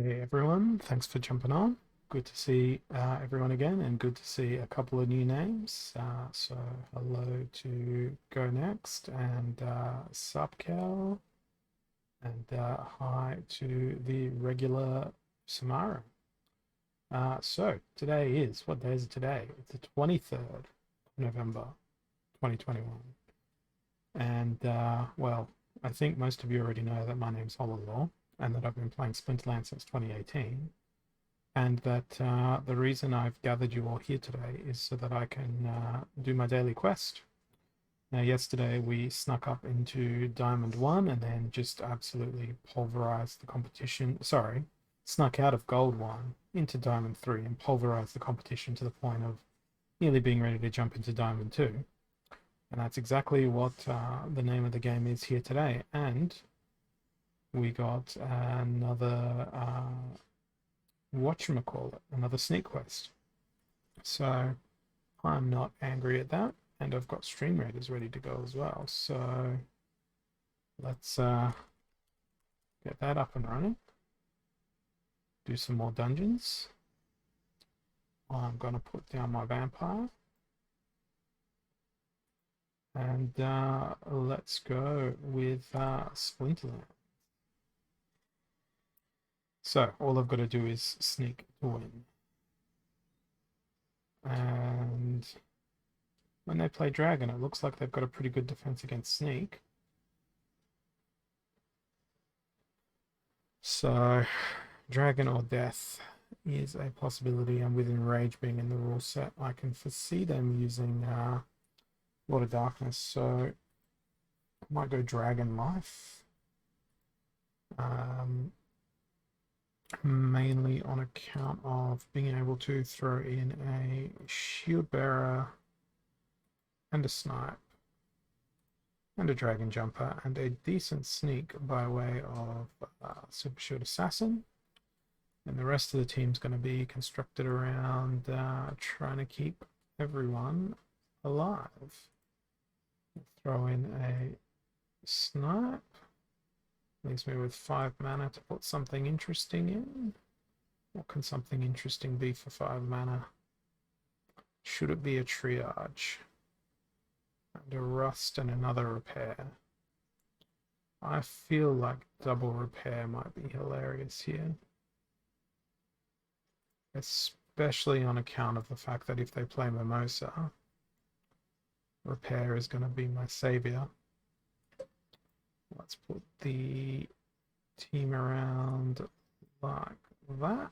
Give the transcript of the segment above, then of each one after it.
Hey everyone, thanks for jumping on. Good to see everyone again, and good to see a couple of new names. So hello to Go Next and Subcal, and hi to the regular Samara. So today is, what day is it today? It's the 23rd of November 2021. And well, I think most of you already know that my name's Hollow and that I've been playing Splinterlands since 2018. And that the reason I've gathered you all here today is so that I can do my daily quest. Now, yesterday we snuck up into Diamond 1 and then just absolutely pulverized the competition. Sorry, snuck out of Gold 1 into Diamond 3 and pulverized the competition to the point of nearly being ready to jump into Diamond 2. And that's exactly what the name of the game is here today. And we got another whatchamacallit, another sneak quest. So I'm not angry at that. And I've got Stream Raiders ready to go as well. So let's get that up and running. Do some more dungeons. I'm going to put down my vampire. And let's go with Splinterland. So all I've got to do is sneak to win. And when they play Dragon, it looks like they've got a pretty good defense against Sneak. So Dragon or Death is a possibility, and with Enrage being in the rule set, I can foresee them using Lord of Darkness, so I might go Dragon Life. Mainly on account of being able to throw in a Shield Bearer and a Snipe and a Dragon Jumper and a decent sneak by way of Super Shield Assassin. And the rest of the team's going to be constructed around trying to keep everyone alive. Throw in a Snipe. Leaves me with 5 mana to put something interesting in. What can something interesting be for 5 mana? Should it be a Triage? And a Rust and another Repair. I feel like double Repair might be hilarious here. Especially on account of the fact that if they play Mimosa, Repair is going to be my savior. Let's put the team around like that. Let's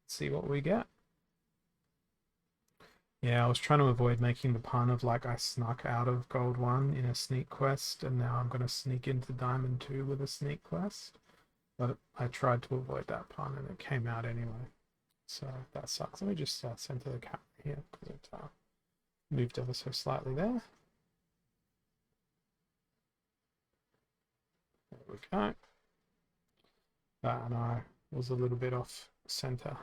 see what we get. Yeah, I was trying to avoid making the pun of like I snuck out of Gold 1 in a sneak quest and now I'm going to sneak into Diamond 2 with a sneak quest. But I tried to avoid that pun and it came out anyway. So that sucks. Let me just center the camera here because it moved ever so slightly there. There we go. And I was a little bit off center.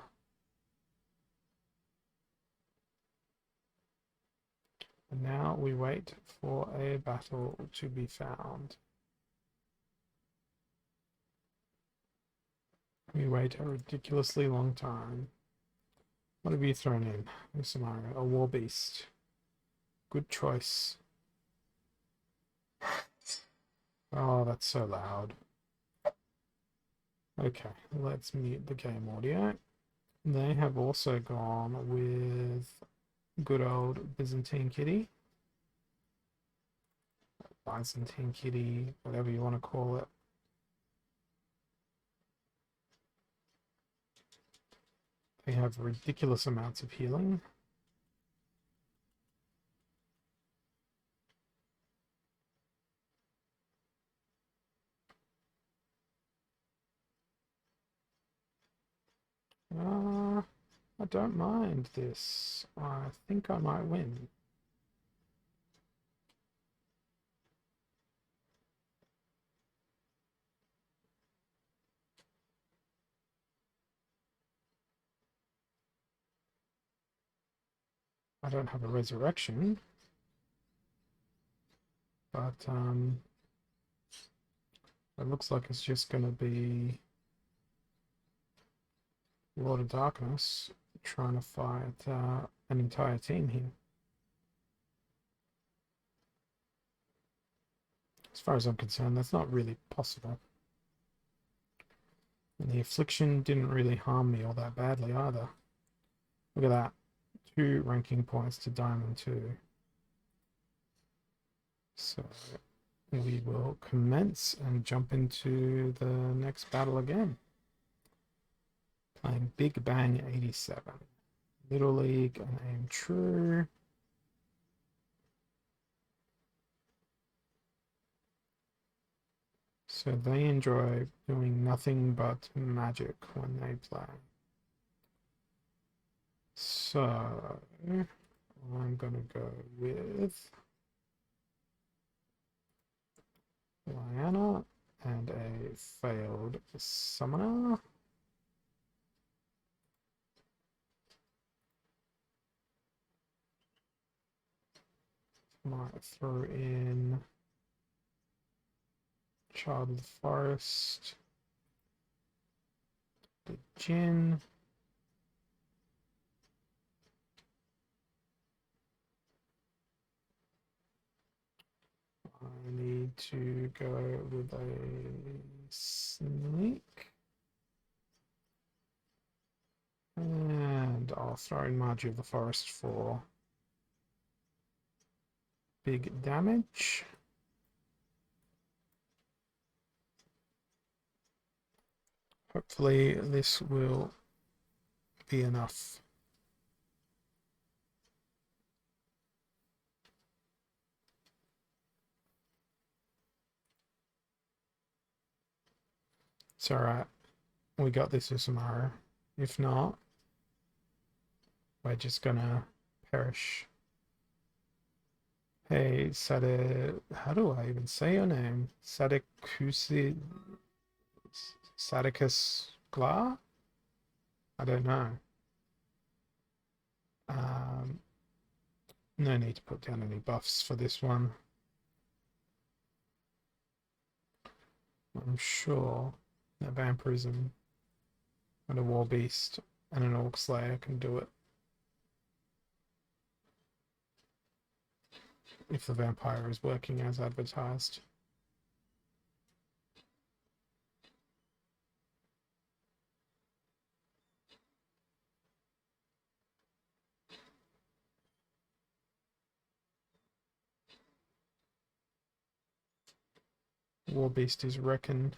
And now we wait for a battle to be found. We wait a ridiculously long time. What have you thrown in, Samara? A war beast. Good choice. Oh, that's so loud. Okay, let's mute the game audio. They have also gone with good old Byzantine Kitty. Byzantine Kitty, whatever you want to call it. They have ridiculous amounts of healing. I don't mind this. I think I might win. I don't have a resurrection, but it looks like it's just going to be Lord of Darkness trying to fight an entire team here. As far as I'm concerned, that's not really possible. And the Affliction didn't really harm me all that badly either. Look at that. 2 ranking points to Diamond 2. So we will commence and jump into the next battle again. Playing Big Bang 87. Little League and Aim True. So they enjoy doing nothing but magic when they play. So I'm gonna go with Lyanna and a failed summoner. Might throw in Child of the Forest, the Djinn. I need to go with a Sneak. And I'll throw in Margie of the Forest for big damage. Hopefully this will be enough. It's alright. We got this tomorrow. If not, we're just gonna perish. Hey, how do I even say your name? Sadicus Gla? I don't know. No need to put down any buffs for this one. I'm sure that Vampirism and a War Beast and an Orc Slayer can do it. If the Vampire is working as advertised. War Beast is reckoned.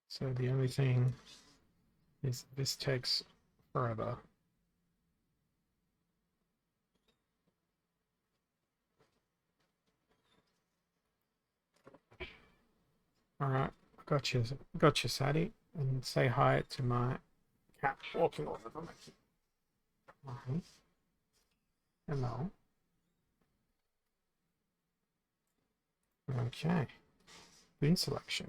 So the only thing is this takes forever. Alright, got you, Sadie. And say hi to my cat walking over from me. Hello. Okay. Boon selection.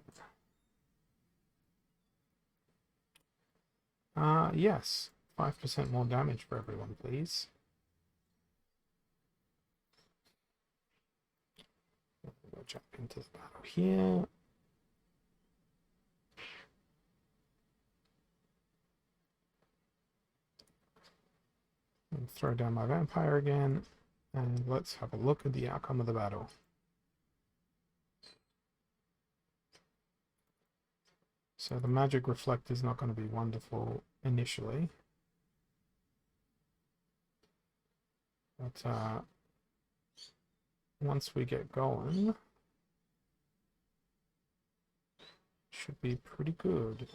Yes. 5% more damage for everyone, please. We'll jump into the battle here. And throw down my vampire again. And let's have a look at the outcome of the battle. So the magic reflect is not going to be wonderful initially. But once we get going, should be pretty good.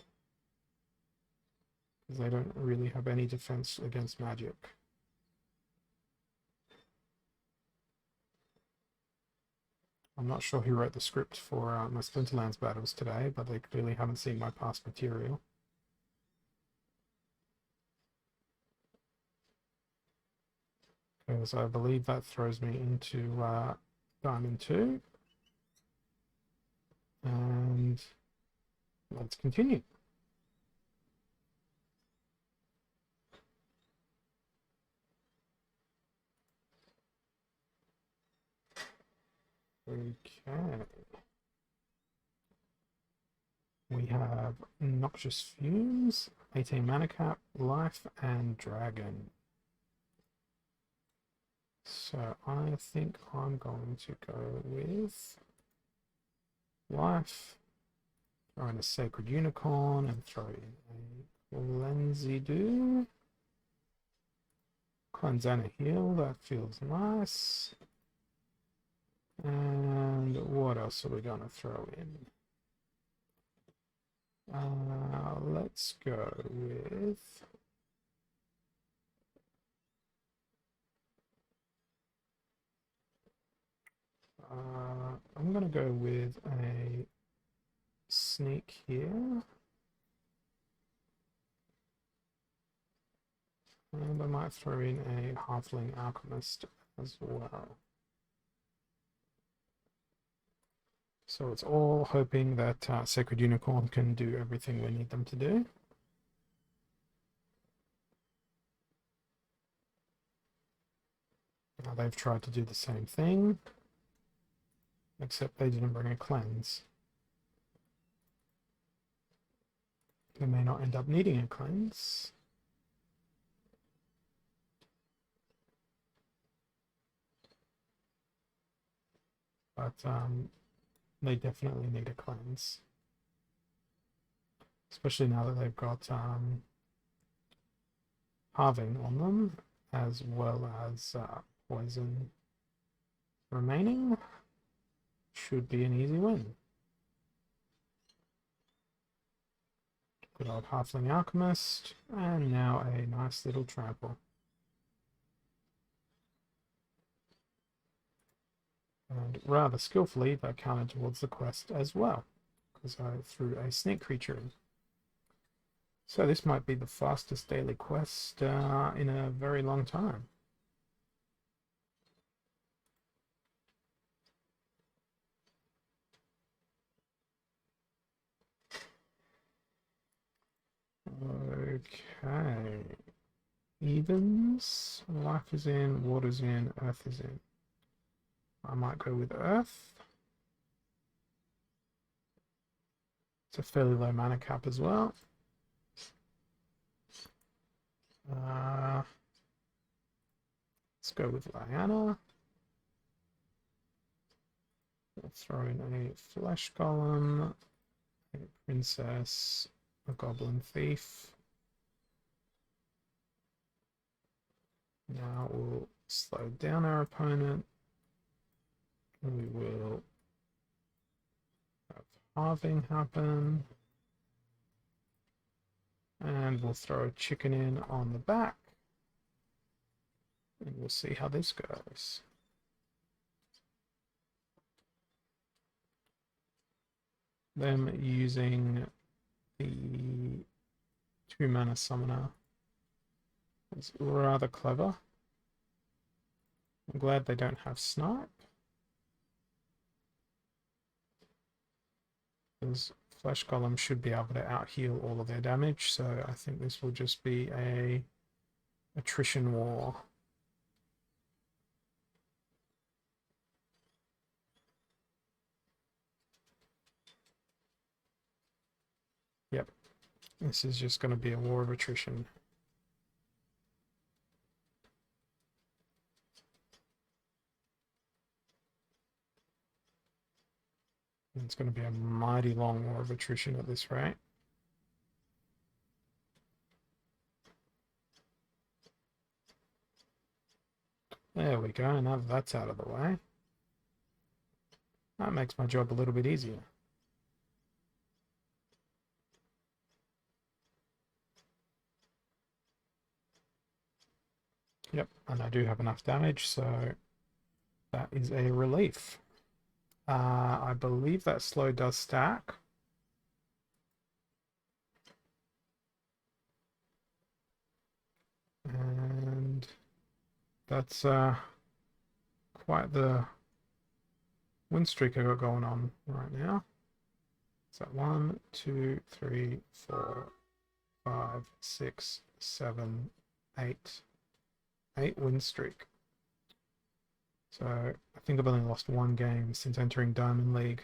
Because they don't really have any defense against magic. I'm not sure who wrote the script for my Splinterlands battles today, but they clearly haven't seen my past material. Because I believe that throws me into Diamond 2. And let's continue. Okay. We have Noxious Fumes, 18 mana cap, Life, and Dragon. So I think I'm going to go with Life, throw in a Sacred Unicorn, and throw in a Lenzidu. Cleanse and a Heal, that feels nice. And what else are we going to throw in? Let's go with... I'm going to go with a Sneak here. And I might throw in a Halfling Alchemist as well. So it's all hoping that Sacred Unicorn can do everything we need them to do. Now they've tried to do the same thing, except they didn't bring a cleanse. They may not end up needing a cleanse. But they definitely need a cleanse. Especially now that they've got halving on them, as well as poison remaining. Should be an easy win. Good old Halfling Alchemist, and now a nice little trample. And rather skillfully, that counted towards the quest as well, because I threw a snake creature in. So this might be the fastest daily quest in a very long time. Okay. Evens. Life is in, water's in, earth is in. I might go with earth. It's a fairly low mana cap as well. Let's go with Lyanna. We'll throw in a flesh golem, a princess, a goblin thief. Now we'll slow down our opponent. We will have halving happen. And we'll throw a chicken in on the back. And we'll see how this goes. Them using the 2-mana summoner is rather clever. I'm glad they don't have snipe. Because Flesh Golem should be able to out-heal all of their damage, so I think this will just be a attrition war. Yep, this is just going to be a war of attrition. It's going to be a mighty long war of attrition at this rate. There we go, now that that's out of the way. That makes my job a little bit easier. Yep, and I do have enough damage, so that is a relief. I believe that slow does stack. And that's quite the win streak I got going on right now. So 1, 2, 3, 4, 5, 6, 7, 8. 8-win streak. So I think I've only lost one game since entering Diamond League.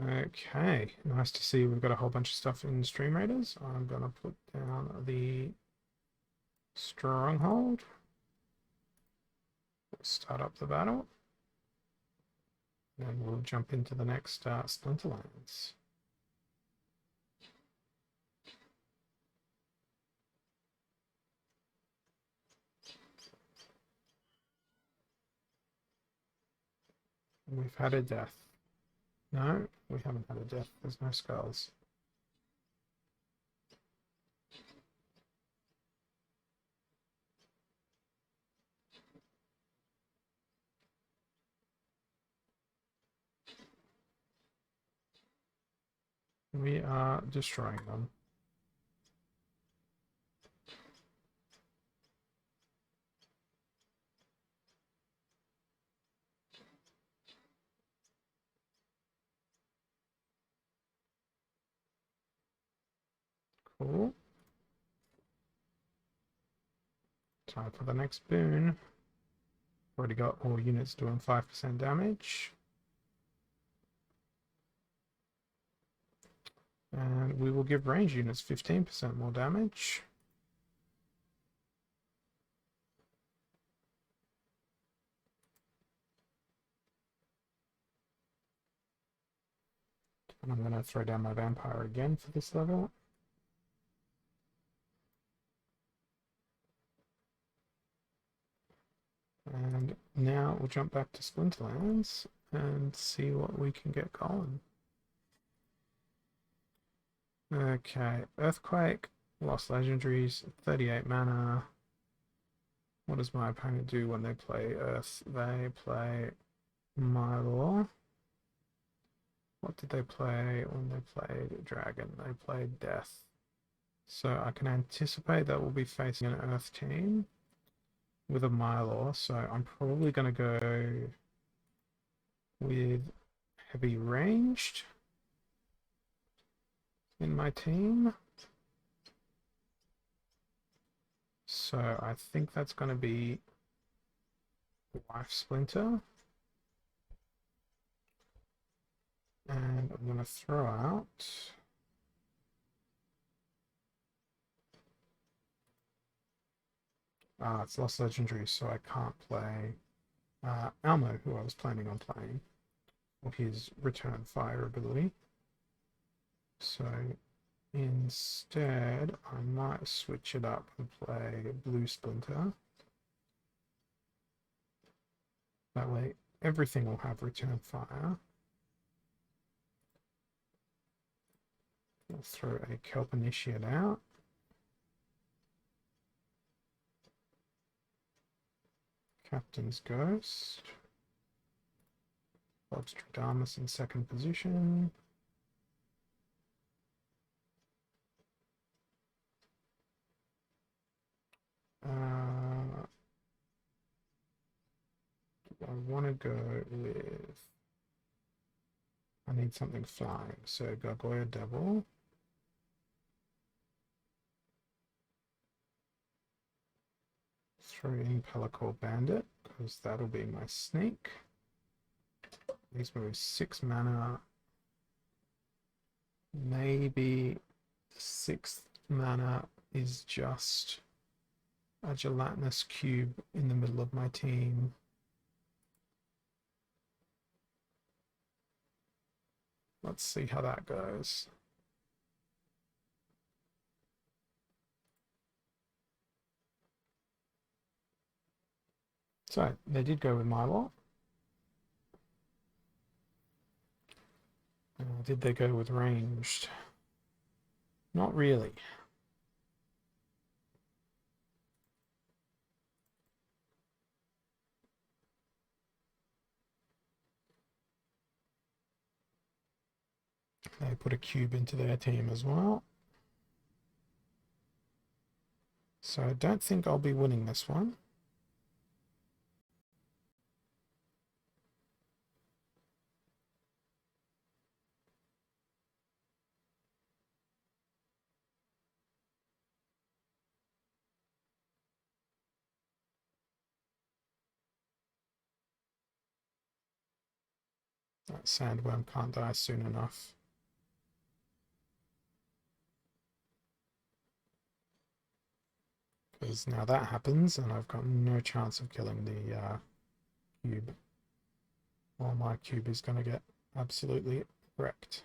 Okay, nice to see we've got a whole bunch of stuff in Stream Raiders. I'm going to put down the Stronghold. We'll start up the battle. And we'll jump into the next Splinterlands. We've had a death. No, we haven't had a death. There's no skulls. We are destroying them. Cool. Time for the next boon. Already got all units doing 5% damage. And we will give range units 15% more damage. And I'm going to throw down my vampire again for this level. And now we'll jump back to Splinterlands and see what we can get going. Okay, Earthquake, lost legendaries, 38 mana. What does my opponent do when they play Earth? They play Mylor. What did they play when they played Dragon? They played Death. So I can anticipate that we'll be facing an Earth team with a Mylor, so I'm probably going to go with heavy ranged in my team. So I think that's going to be Wife Splinter. And I'm going to throw out it's lost legendary, so I can't play Almo, who I was planning on playing, or his return fire ability. So instead, I might switch it up and play Blue Splinter. That way, everything will have return fire. I'll throw a Kelp Initiate out. Captain's Ghost. Obstradamus in second position. I want to go with... I need something flying, so Gargoyle Devil. Throw in Pelacor Bandit, because that'll be my sneak. These were 6 mana. Maybe 6th mana is just a gelatinous cube in the middle of my team. Let's see how that goes. So, they did go with Mylor. Did they go with ranged? Not really. They put a cube into their team as well. So I don't think I'll be winning this one. That sandworm can't die soon enough. Because now that happens, and I've got no chance of killing the cube. Or my cube is going to get absolutely wrecked.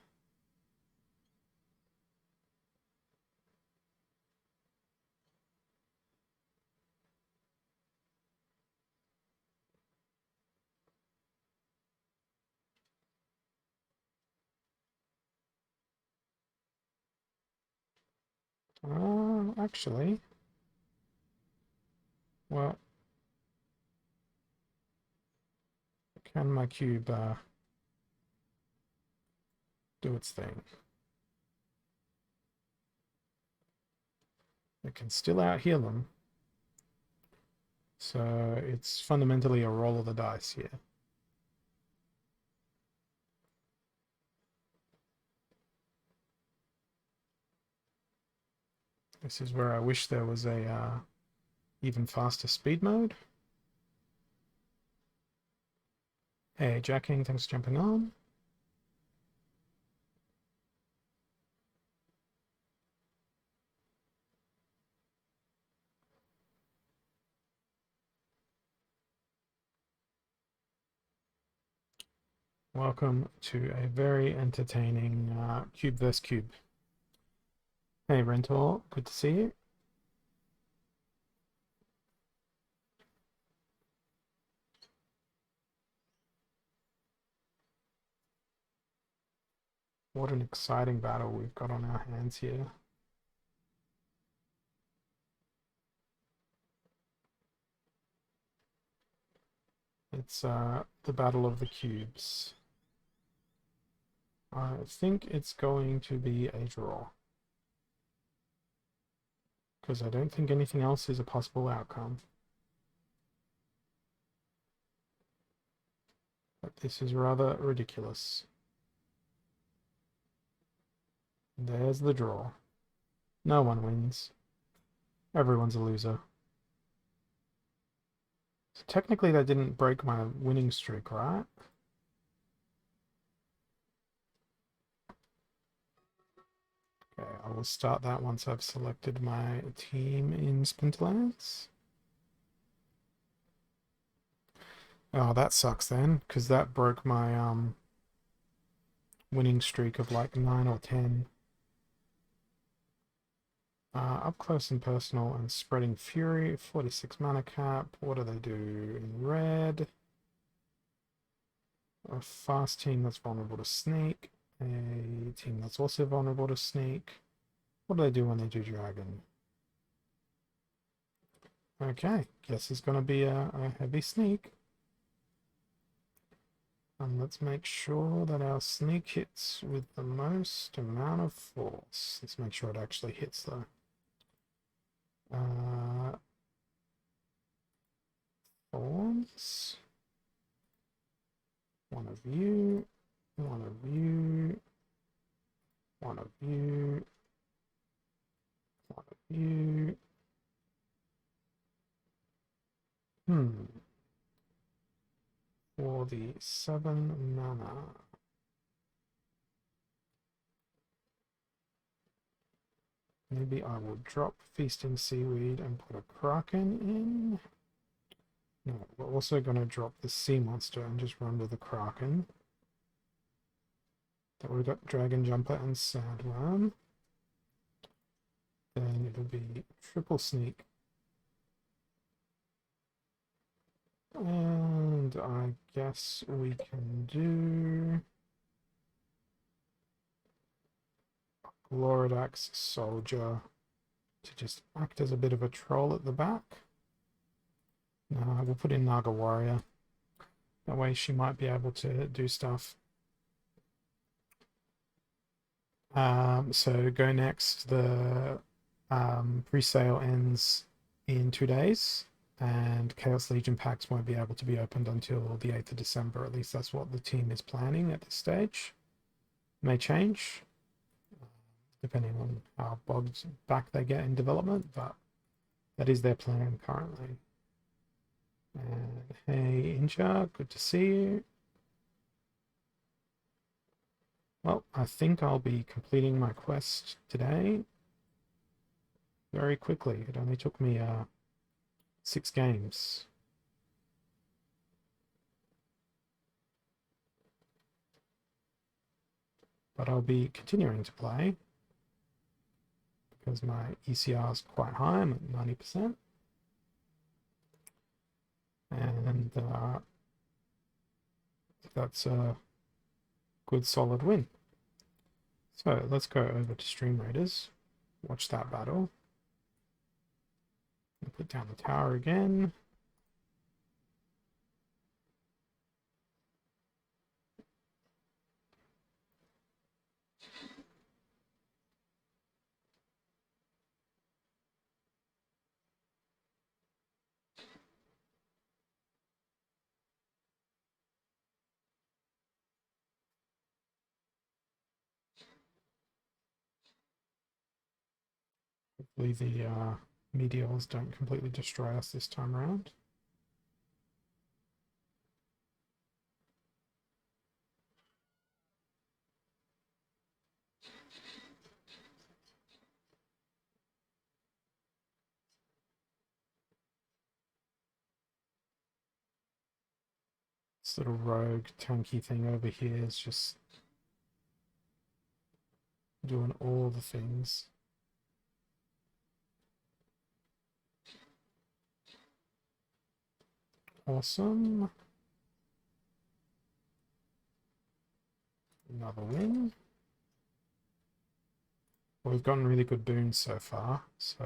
Actually, well, can my cube do its thing? It can still out-heal them. So it's fundamentally a roll of the dice here. This is where I wish there was a even faster speed mode. Hey, Jacking, thanks for jumping on. Welcome to a very entertaining Cube vs. Cube. Hey, Rentor, good to see you. What an exciting battle we've got on our hands here. It's the Battle of the Cubes. I think it's going to be a draw. Because I don't think anything else is a possible outcome. But this is rather ridiculous. There's the draw. No one wins. Everyone's a loser. So technically that didn't break my winning streak, right? Okay, I will start that once I've selected my team in Splinterlands. Oh, that sucks then, because that broke my winning streak of like 9 or 10. Up close and personal and spreading fury, 46 mana cap. What do they do in red? A fast team that's vulnerable to sneak. A team that's also vulnerable to sneak. What do they do when they do dragon? Okay, guess it's going to be a heavy sneak. And let's make sure that our sneak hits with the most amount of force. Let's make sure it actually hits though. Thorns. One of you. One of you. One of you. One of you. For the 7 mana. Maybe I will drop Feasting Seaweed and put a Kraken in. No, we're also going to drop the Sea Monster and just run with the Kraken. Then we've got Dragon Jumper and Sandworm. Then it'll be triple sneak. And I guess we can do Gloridax Soldier to just act as a bit of a troll at the back. We'll put in Naga Warrior. That way she might be able to do stuff. So go next. The pre-sale ends in 2 days, and Chaos Legion packs won't be able to be opened until the 8th of December. At least that's what the team is planning at this stage. May change, depending on how bogged back they get in development, but that is their plan currently. And hey, Inja, good to see you. Well, I think I'll be completing my quest today very quickly. It only took me 6 games. But I'll be continuing to play because my ECR is quite high. I'm at 90%. And that's a good solid win. So let's go over to Stream Raiders. Watch that battle. Put down the tower again. Hopefully the meteors don't completely destroy us this time around. This little rogue tanky thing over here is just doing all the things. Awesome. Another win. Well, we've gotten really good boons so far, so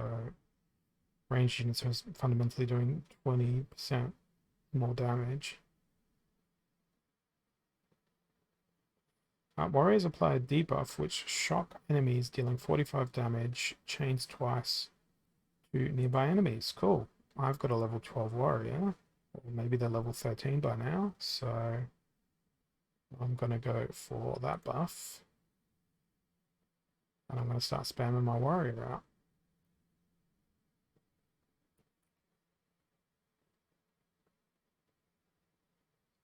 ranged units are fundamentally doing 20% more damage. Warriors apply a debuff which shock enemies, dealing 45 damage, chains twice to nearby enemies. Cool. I've got a level 12 warrior, or maybe they're level 13 by now, so I'm going to go for that buff. And I'm going to start spamming my warrior out.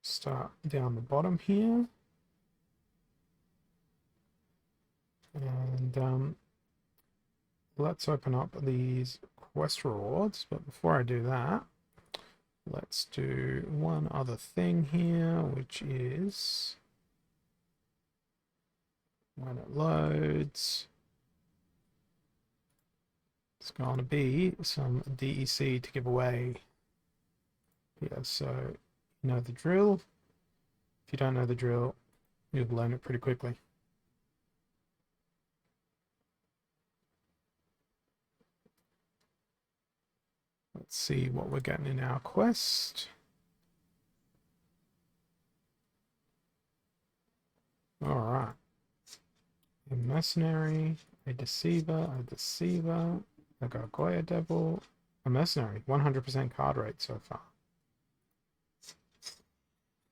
Start down the bottom here. And let's open up these quest rewards. But before I do that, let's do one other thing here, which is when it loads, it's going to be some DEC to give away. Yeah, so you know the drill. If you don't know the drill, you'll learn it pretty quickly. Let's see what we're getting in our quest. All right. A mercenary, a deceiver, a gargoyle devil, a mercenary. 100% card rate so far.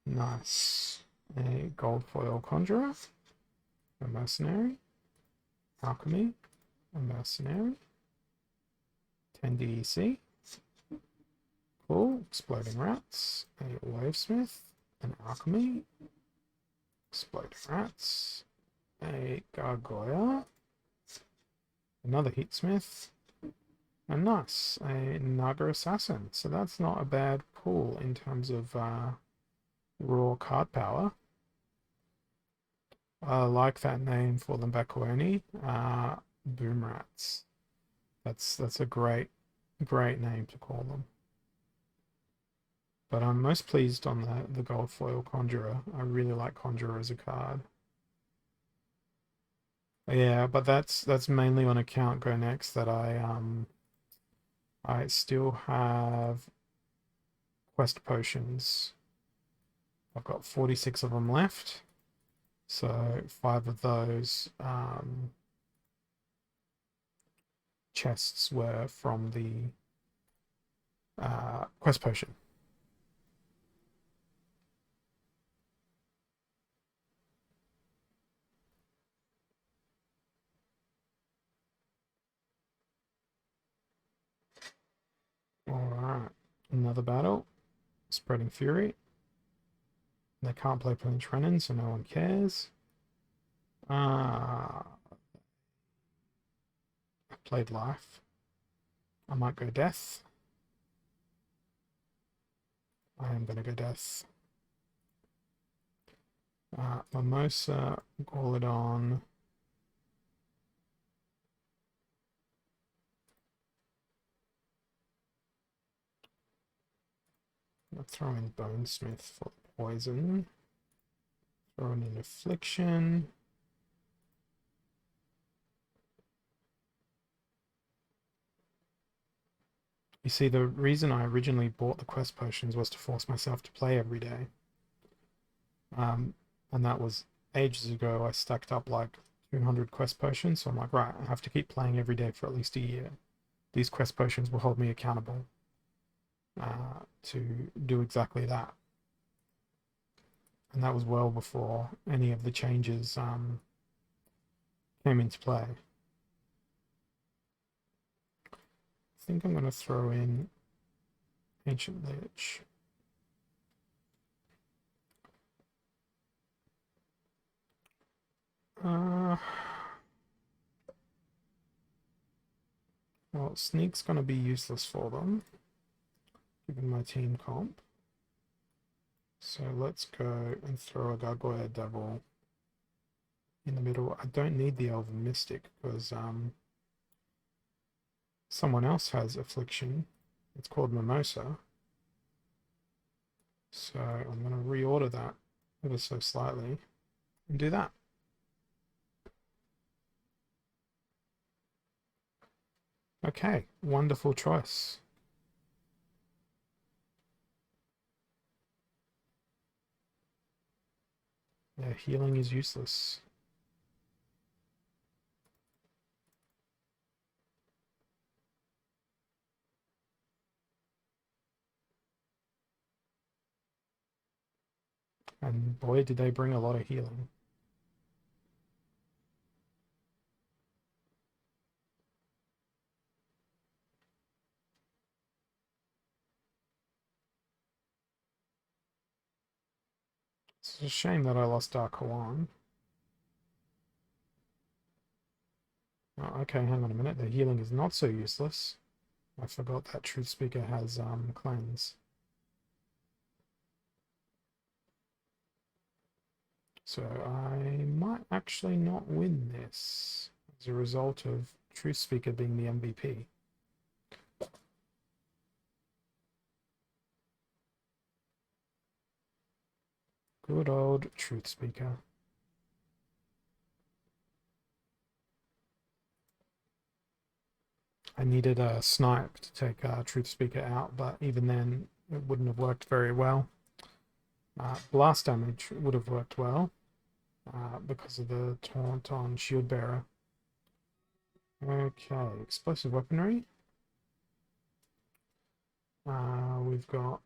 Nice. A gold foil conjurer, a mercenary, alchemy, a mercenary, 10 DEC. Cool. Exploding rats, a wavesmith, an alchemy, exploding rats, a gargoyle, another heatsmith, and nice, a Naga assassin. So that's not a bad pool in terms of raw card power. I like that name for them, Bakuoni. Boom rats. That's a great name to call them. But I'm most pleased on the gold foil conjurer. I really like conjurer as a card. Yeah, but that's mainly on account Go Next that I still have quest potions. I've got 46 of them left. So 5 of those chests were from the quest potion. Alright, another battle. Spreading Fury. They can't play Prince Renan, so no one cares. I played life. I might go death. I am going to go death. Mimosa, Gauledon. I'll throw in Bonesmith for poison. Throw in Affliction. You see, the reason I originally bought the quest potions was to force myself to play every day. And that was ages ago. I stacked up like 200 quest potions, so I'm like, right, I have to keep playing every day for at least a year. These quest potions will hold me accountable to do exactly that. And that was well before any of the changes came into play. I think I'm going to throw in Ancient Lich. Well, Sneak's going to be useless for them, given my team comp. So let's go and throw a Gargoyle Devil in the middle. I don't need the Elven Mystic because someone else has Affliction. It's called Mimosa. So I'm going to reorder that ever so slightly and do that. Okay, wonderful choice. Yeah, healing is useless. And boy, did they bring a lot of healing. It's a shame that I lost Dark Hawan. Oh, okay, hang on a minute. The healing is not so useless. I forgot that Truth Speaker has cleanse. So I might actually not win this as a result of Truth Speaker being the MVP. Good old Truth Speaker. I needed a snipe to take Truth Speaker out, but even then it wouldn't have worked very well. Blast damage would have worked well because of the taunt on Shield Bearer. Okay, explosive weaponry. We've got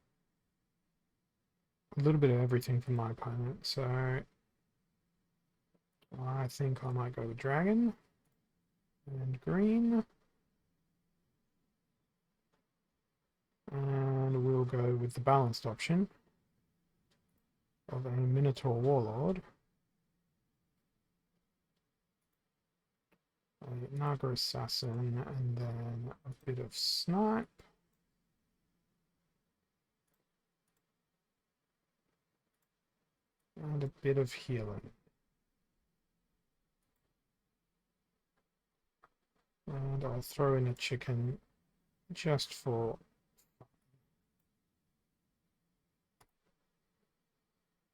a little bit of everything from my opponent, so I think I might go with dragon and green. And we'll go with the balanced option of a Minotaur Warlord, a Naga Assassin, and then a bit of Snipe. And a bit of healing. And I'll throw in a chicken just for...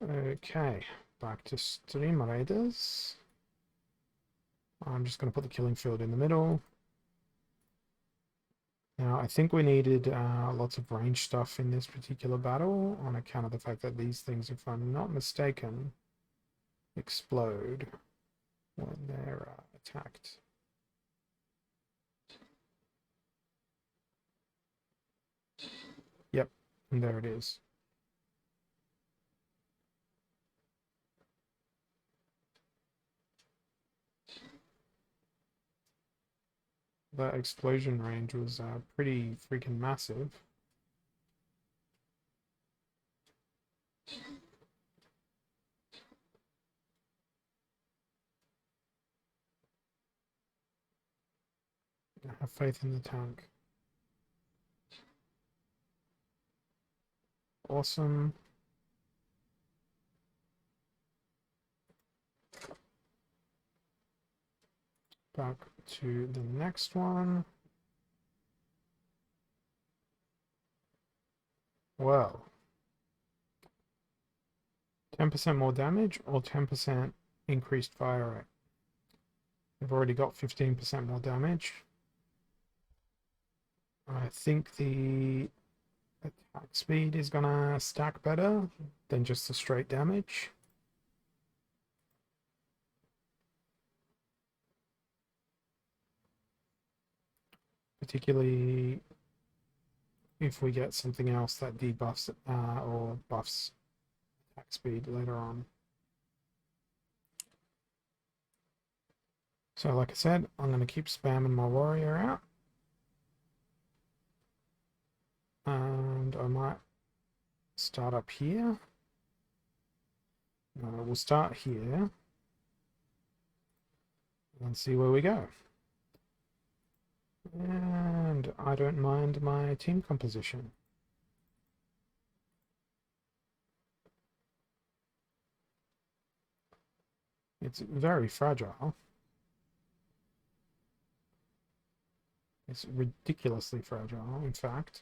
Okay, back to Stream Raiders. I'm just going to put the killing field in the middle. Now, I think we needed lots of range stuff in this particular battle on account of the fact that these things, if I'm not mistaken, explode when they're attacked. Yep, and there it is. That explosion range was pretty freaking massive. I have faith in the tank. Awesome. Back to the next one. Well, 10% more damage or 10% increased fire rate. We've already got 15% more damage. I think the attack speed is gonna stack better than just the straight damage. Particularly if we get something else that debuffs or buffs attack speed later on. So like I said, I'm going to keep spamming my warrior out. And I might start up here. We'll start here and see where we go. And I don't mind my team composition. It's very fragile. It's ridiculously fragile, in fact.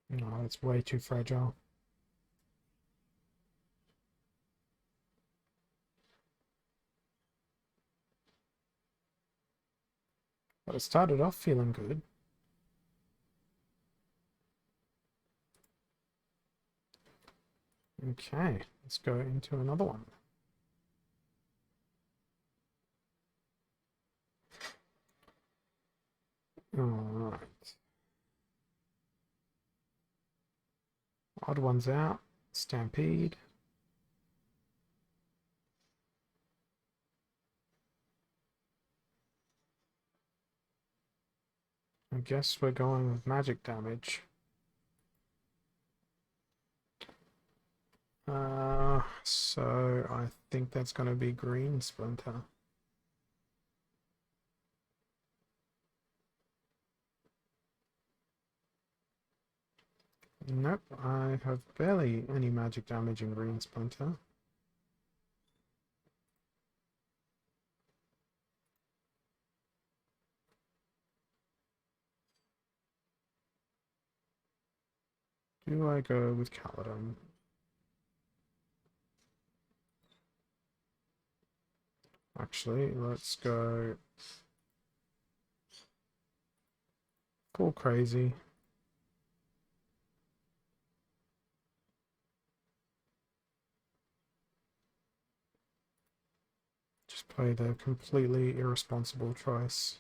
No, it's way too fragile. But it started off feeling good. Okay, let's go into another one. Alright. Odd ones out. Stampede. I guess we're going with magic damage. So I think that's going to be green splinter. Nope, I have barely any magic damage in green splinter. Do I go with Caledon? Actually, let's go full crazy. Just play the completely irresponsible choice.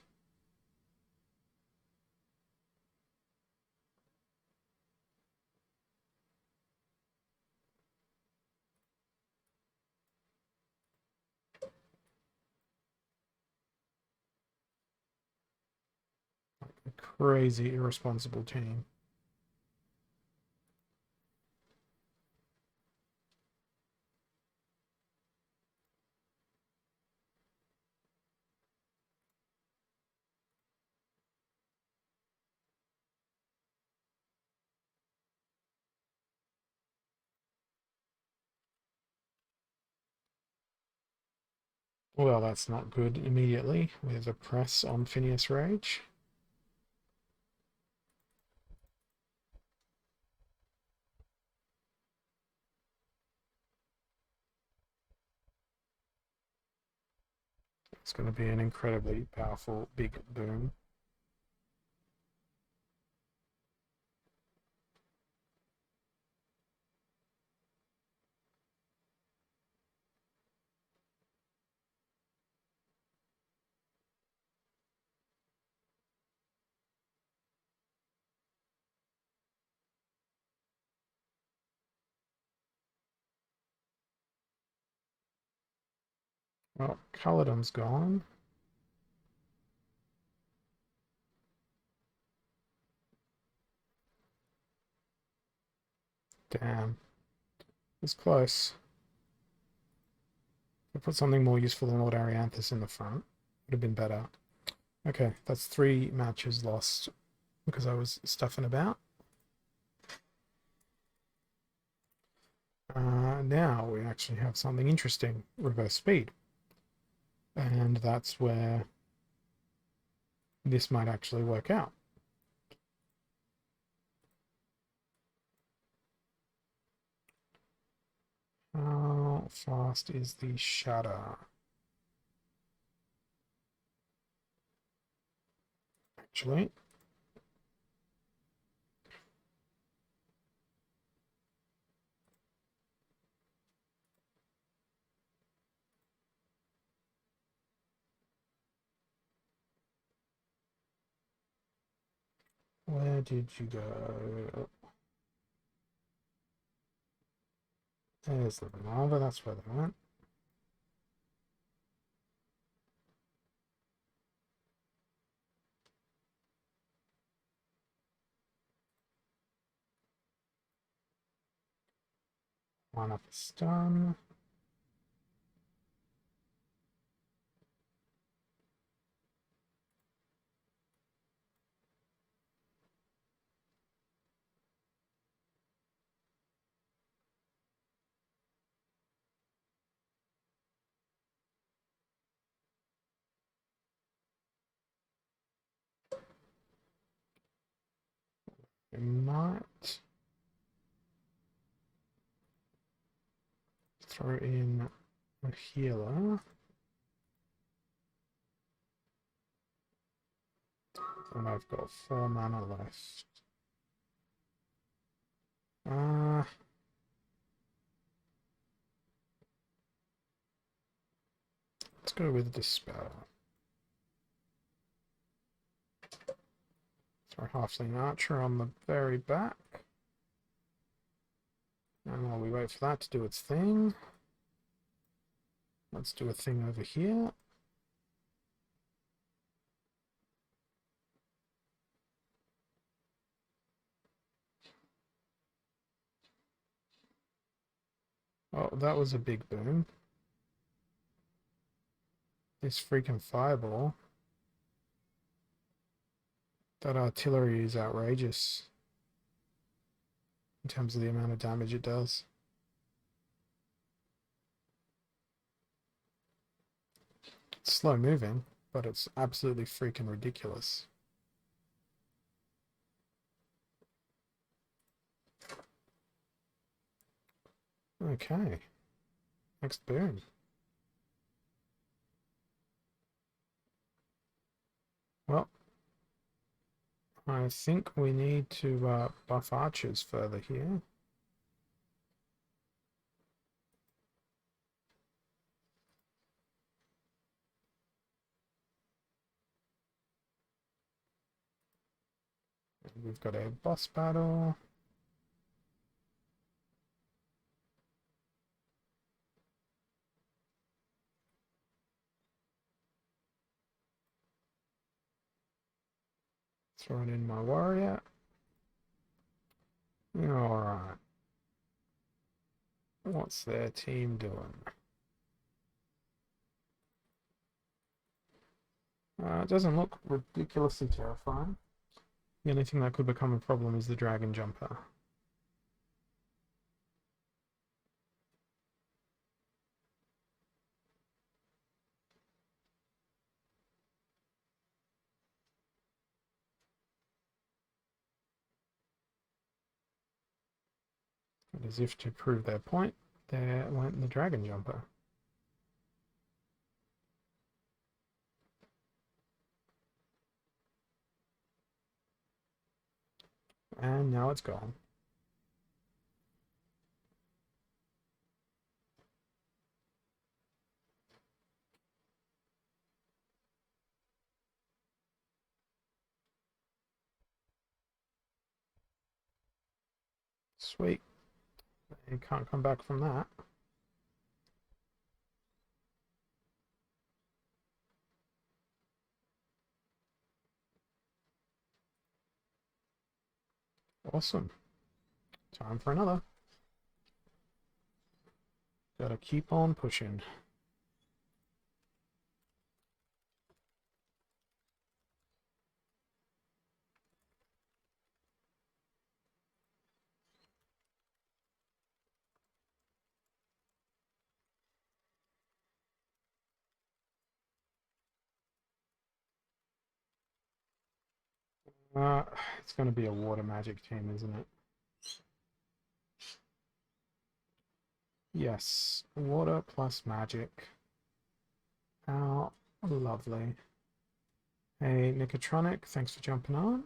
A crazy irresponsible team. Well, that's not good immediately with a press on Phineas Rage. It's going to be an incredibly powerful big boom. Well, Caledon's gone. Damn. It's close. I put something more useful than Lord Arianthus in the front. Would have been better. Okay, that's 3 matches lost because I was stuffing about. Now we actually have something interesting. Reverse speed. And that's where this might actually work out. How fast is the shutter? Actually, where did you go? There's the lava, that's where they went. One up is done. We might throw in a healer. And I've got 4 mana left. Let's go with Dispel. Throw Halfling Archer on the very back. And while we wait for that to do its thing, let's do a thing over here. Oh, that was a big boom. This freaking fireball. That artillery is outrageous in terms of the amount of damage it does. It's slow moving, but it's absolutely freaking ridiculous. Okay. Next boom. Well, I think we need to buff archers further here. We've got a boss battle. Throwing in my warrior. Alright. What's their team doing? It doesn't look ridiculously terrifying. The only thing that could become a problem is the dragon jumper. And as if to prove their point, there went the dragon jumper. And now it's gone. Sweet. You can't come back from that. Awesome. Time for another. Gotta keep on pushing. Uh, it's going to be a water magic team, isn't it? Yes, water plus magic. How lovely. Hey, Nicotronic, thanks for jumping on.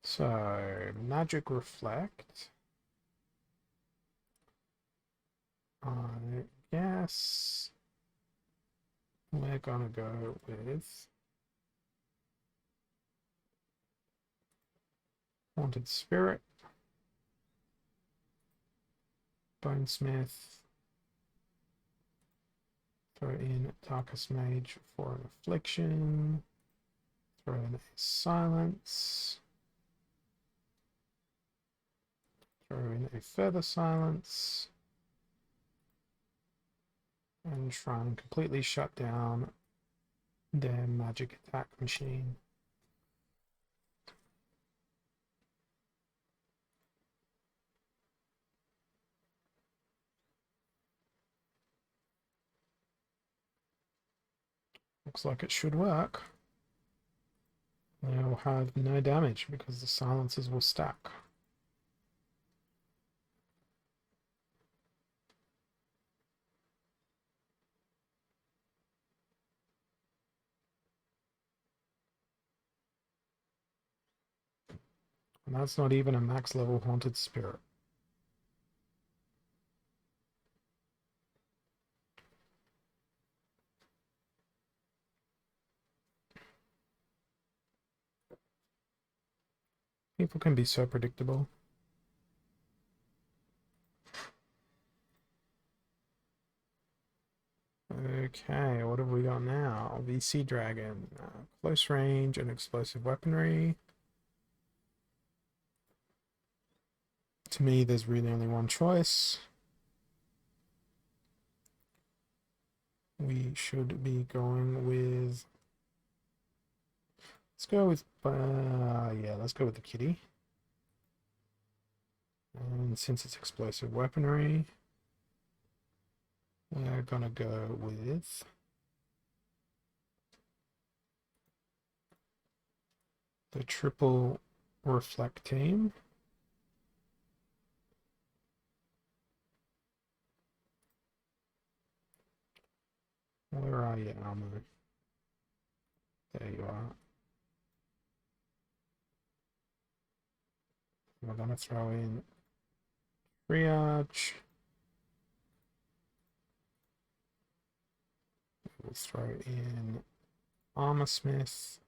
So, magic reflect. I guess we're gonna go with Haunted Spirit, Bonesmith, throw in Darkest Mage for an Affliction, throw in a Silence, throw in a further Silence, and try and completely shut down their magic attack machine. Looks like it should work. They'll have no damage because the silences will stack. And that's not even a max level Haunted Spirit. People can be so predictable. Okay, what have we got now? VC Dragon, close range and explosive weaponry. To me, there's really only one choice. We should be going with... Let's go with... yeah, let's go with the kitty. And since it's explosive weaponry, we're gonna go with... the triple reflect team. Where are you, Almo? There you are. We're gonna throw in triage. We'll throw in Armor Smith.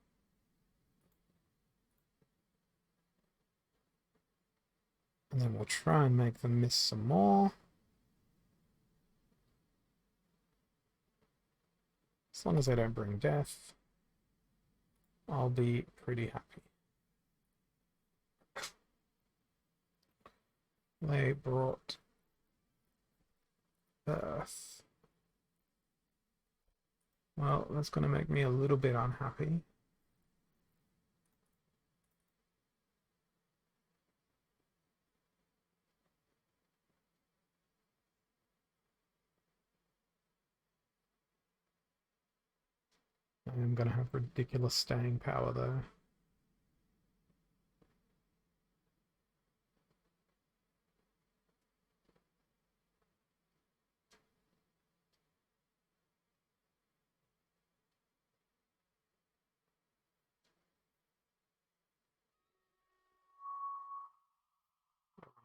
And then we'll try and make them miss some more. As long as they don't bring death, I'll be pretty happy. They brought Earth. Well, that's going to make me a little bit unhappy. I am going to have ridiculous staying power though.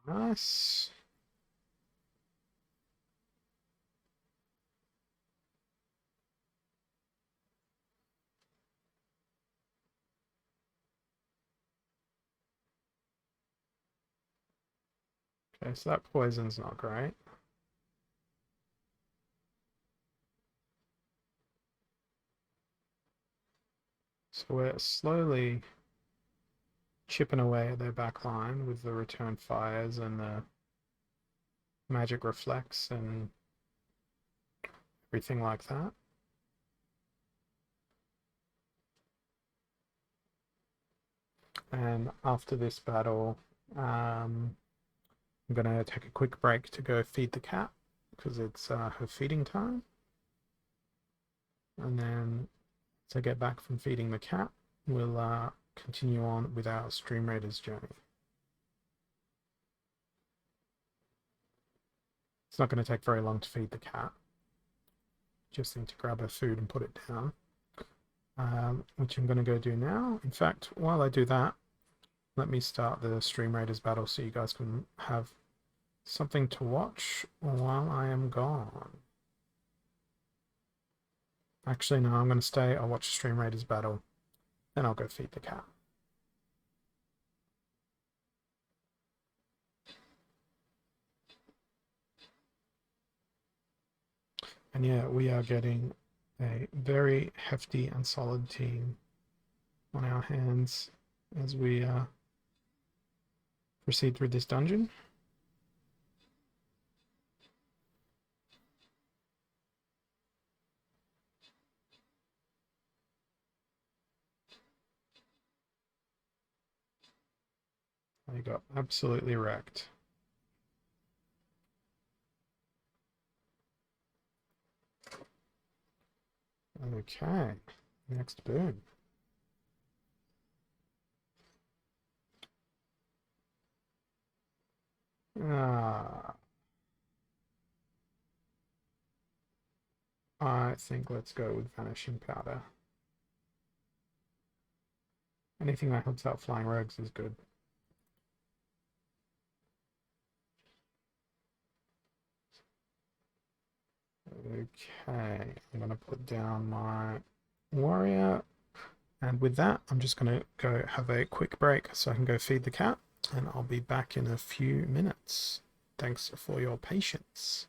Nice. Okay, so that poison's not great. So we're slowly chipping away at their back line with the return fires and the magic reflects and everything like that. And after this battle, I'm going to take a quick break to go feed the cat because it's her feeding time. And then to get back from feeding the cat, we'll continue on with our Stream Raiders journey. It's not going to take very long to feed the cat. Just need to grab her food and put it down, which I'm going to go do now. In fact, while I do that, let me start the Stream Raiders battle so you guys can have something to watch while I am gone. Actually, no, I'm going to stay. I'll watch the Stream Raiders battle, then I'll go feed the cat. And yeah, we are getting a very hefty and solid team on our hands as we proceed through this dungeon. I got absolutely wrecked. Okay, next boon. I think let's go with Vanishing Powder. Anything that helps out flying rogues is good. Okay, I'm going to put down my warrior. And with that, I'm just going to go have a quick break so I can go feed the cat. And I'll be back in a few minutes. Thanks for your patience.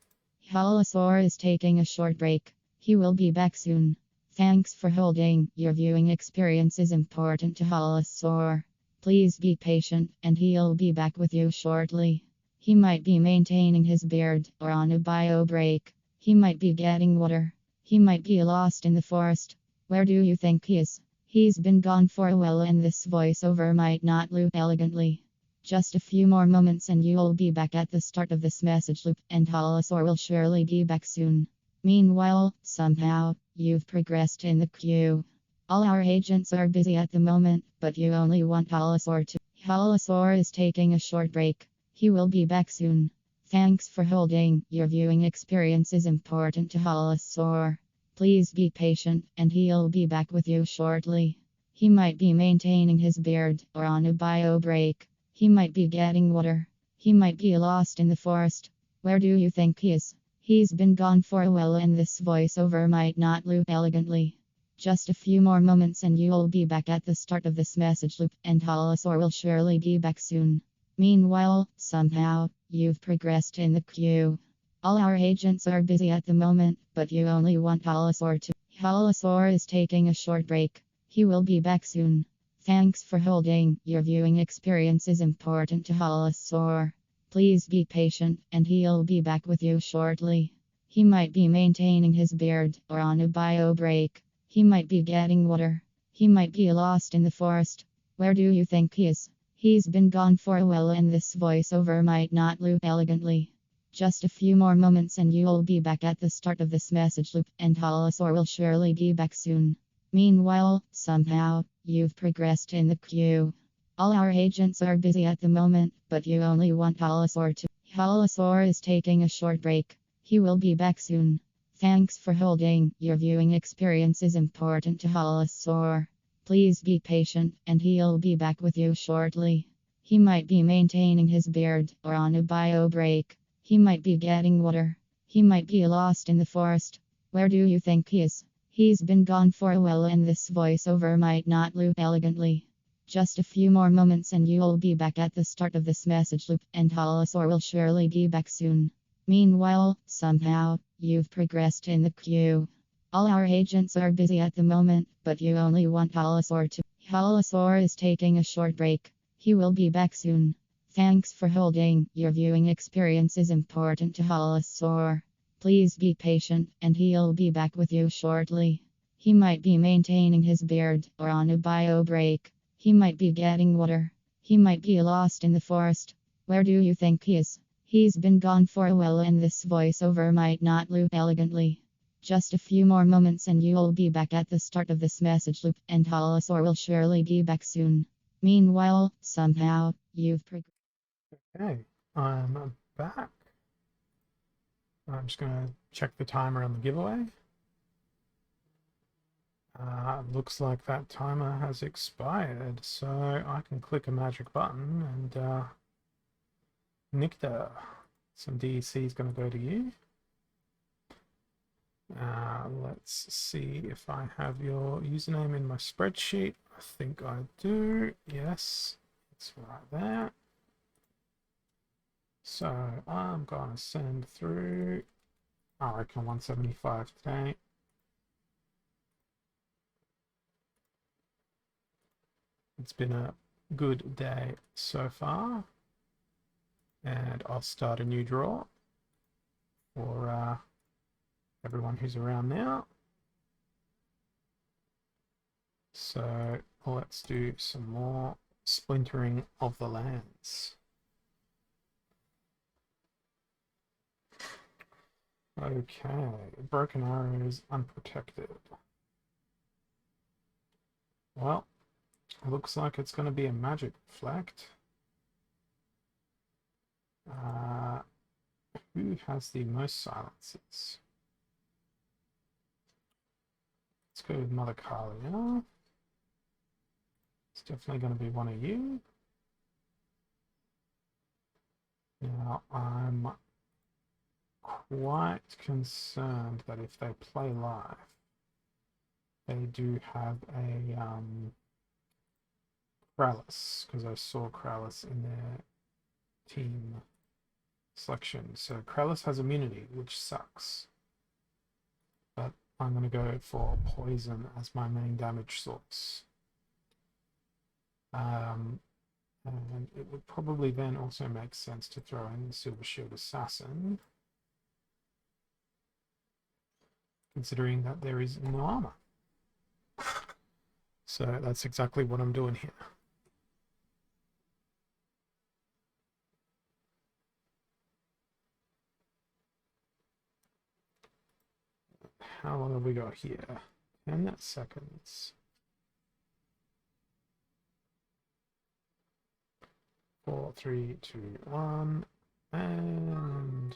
Holosaur is taking a short break. He will be back soon. Thanks for holding. Your viewing experience is important to Holosaur. Please be patient, and he'll be back with you shortly. He might be maintaining his beard or on a bio break. He might be getting water. He might be lost in the forest. Where do you think he is? He's been gone for a while, and this voiceover might not loop elegantly. Just a few more moments and you'll be back at the start of this message loop, and Holosaur will surely be back soon. Meanwhile, somehow, you've progressed in the queue. All our agents are busy at the moment, but you only want Holosaur to. Holosaur is taking a short break. He will be back soon. Thanks for holding. Your viewing experience is important to Holosaur. Please be patient, and he'll be back with you shortly. He might be maintaining his beard or on a bio break. He might be getting water. He might be lost in the forest. Where do you think he is? He's been gone for a while, and this voiceover might not loop elegantly. Just a few more moments and you'll be back at the start of this message loop, and Holosaur will surely be back soon. Meanwhile, somehow, you've progressed in the queue. All our agents are busy at the moment, but you only want Holosaur to. Holosaur is taking a short break. He will be back soon. Thanks for holding. Your viewing experience is important to Holosaur. Please be patient, and he'll be back with you shortly. He might be maintaining his beard or on a bio break. He might be getting water. He might be lost in the forest. Where do you think he is? He's been gone for a while, and this voiceover might not loop elegantly. Just a few more moments and you'll be back at the start of this message loop, and Holosaur will surely be back soon. Meanwhile, somehow, you've progressed in the queue. All our agents are busy at the moment, but you only want Holosaur to. Holosaur is taking a short break. He will be back soon. Thanks for holding. Your viewing experience is important to Holosaur. Please be patient, and he'll be back with you shortly. He might be maintaining his beard or on a bio break. He might be getting water. He might be lost in the forest. Where do you think he is? He's been gone for a while, and this voiceover might not loop elegantly. Just a few more moments and you'll be back at the start of this message loop, and Holosaur will surely be back soon. Meanwhile, somehow, you've progressed in the queue. All our agents are busy at the moment, but you only want Holosaur to. Holosaur is taking a short break. He will be back soon. Thanks for holding. Your viewing experience is important to Holosaur. Please be patient, and he'll be back with you shortly. He might be maintaining his beard or on a bio break. He might be getting water. He might be lost in the forest. Where do you think he is? He's been gone for a while, and this voiceover might not loop elegantly. Just a few more moments, and you'll be back at the start of this message loop, and Holosaur will surely be back soon. Meanwhile, somehow, you've Okay, I'm back. I'm just going to check the timer on the giveaway. Looks like that timer has expired, so I can click a magic button and Nikta, some DEC is going to go to you. Let's see if I have your username in my spreadsheet. I think I do. Yes, it's right there. So I'm going to send through, I reckon 175 today. It's been a good day so far. And I'll start a new draw for everyone who's around now. So let's do some more splintering of the lands. Okay, broken arrows unprotected. Well, looks like it's going to be a magic reflect. Who has the most silences? Let's go with Mother Kalia. It's definitely going to be one of you. Now, I'm quite concerned that if they play live, they do have a Krallis, because I saw Krallis in their team selection. So Krallis has immunity, which sucks. But I'm going to go for poison as my main damage source. And it would probably then also make sense to throw in the Silver Shield Assassin, considering that there is no armor. So that's exactly what I'm doing here. How long have we got here? 10 seconds. 4, 3, 2, 1, and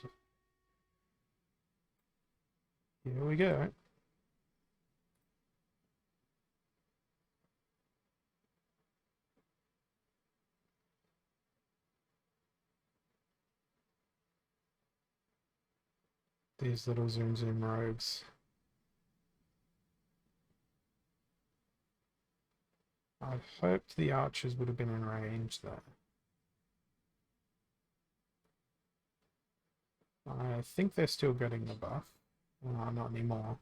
here we go. These little zoom rogues. I hoped the archers would have been in range there. I think they're still getting the buff. Not anymore.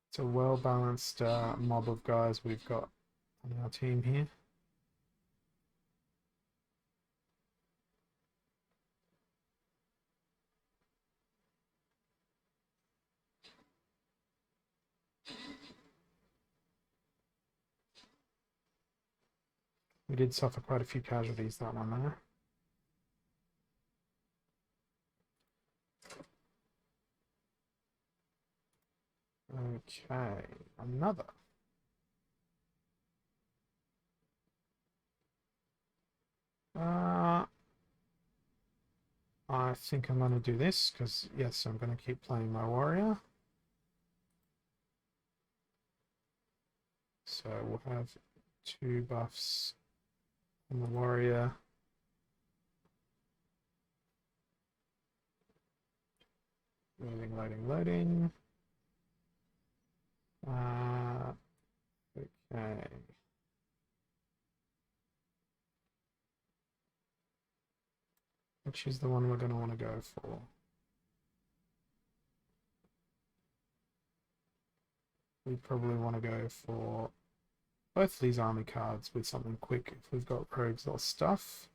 It's a well-balanced mob of guys we've got on our team here. We did suffer quite a few casualties that one there. Okay, another. I think I'm going to do this because, yes, I'm going to keep playing my warrior. So we'll have 2 buffs on the warrior. Loading, loading, loading. Okay. which is the one we're going to want to go for? We probably want to go for both of these army cards with something quick if we've got rogues or stuff.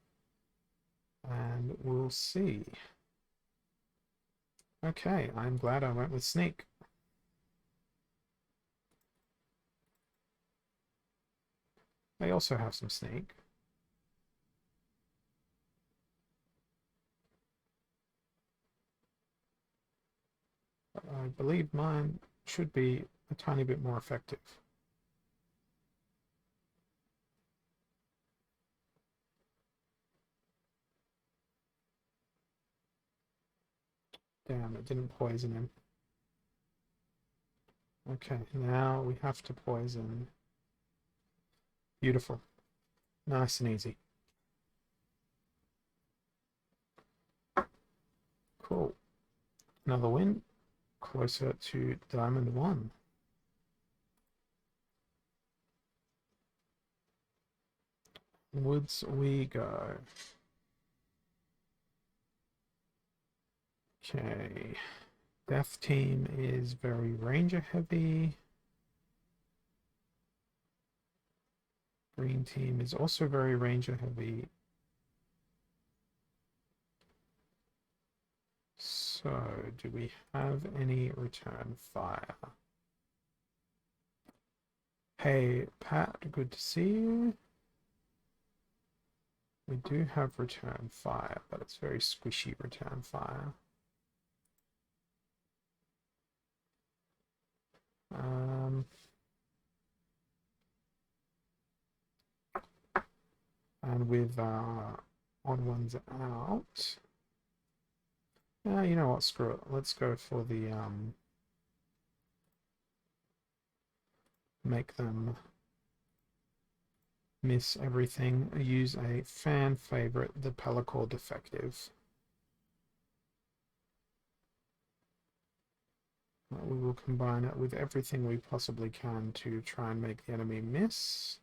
And we'll see. Okay, I'm glad I went with sneak. They also have some sneak. But I believe mine should be a tiny bit more effective. Damn, it didn't poison him. Okay, now we have to poison. Beautiful. Nice and easy. Cool. Another win. Closer to Diamond 1. Woods we go. Okay. Death team is very ranger heavy. Green team is also very ranger heavy. So, do we have any return fire? Hey, Pat, good to see you. We do have return fire, but it's very squishy return fire. And with odd ones out, you know what? Screw it. Let's go for the make them miss everything. Use a fan favorite, the Pellicore Defective. We will combine it with everything we possibly can to try and make the enemy miss.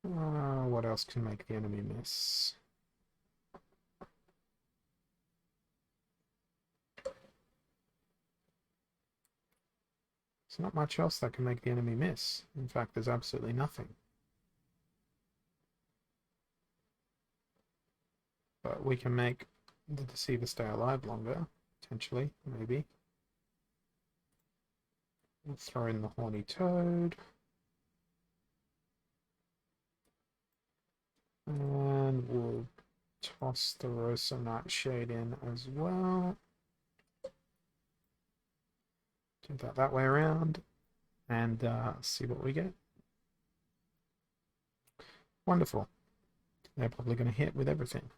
What else can make the enemy miss? There's not much else that can make the enemy miss. In fact, there's absolutely nothing. But we can make the Deceiver stay alive longer, potentially, maybe. We'll throw in the Horny Toad. And we'll toss the Rosa Nightshade in as well. Do that way around and see what we get. Wonderful. They're probably going to hit with everything.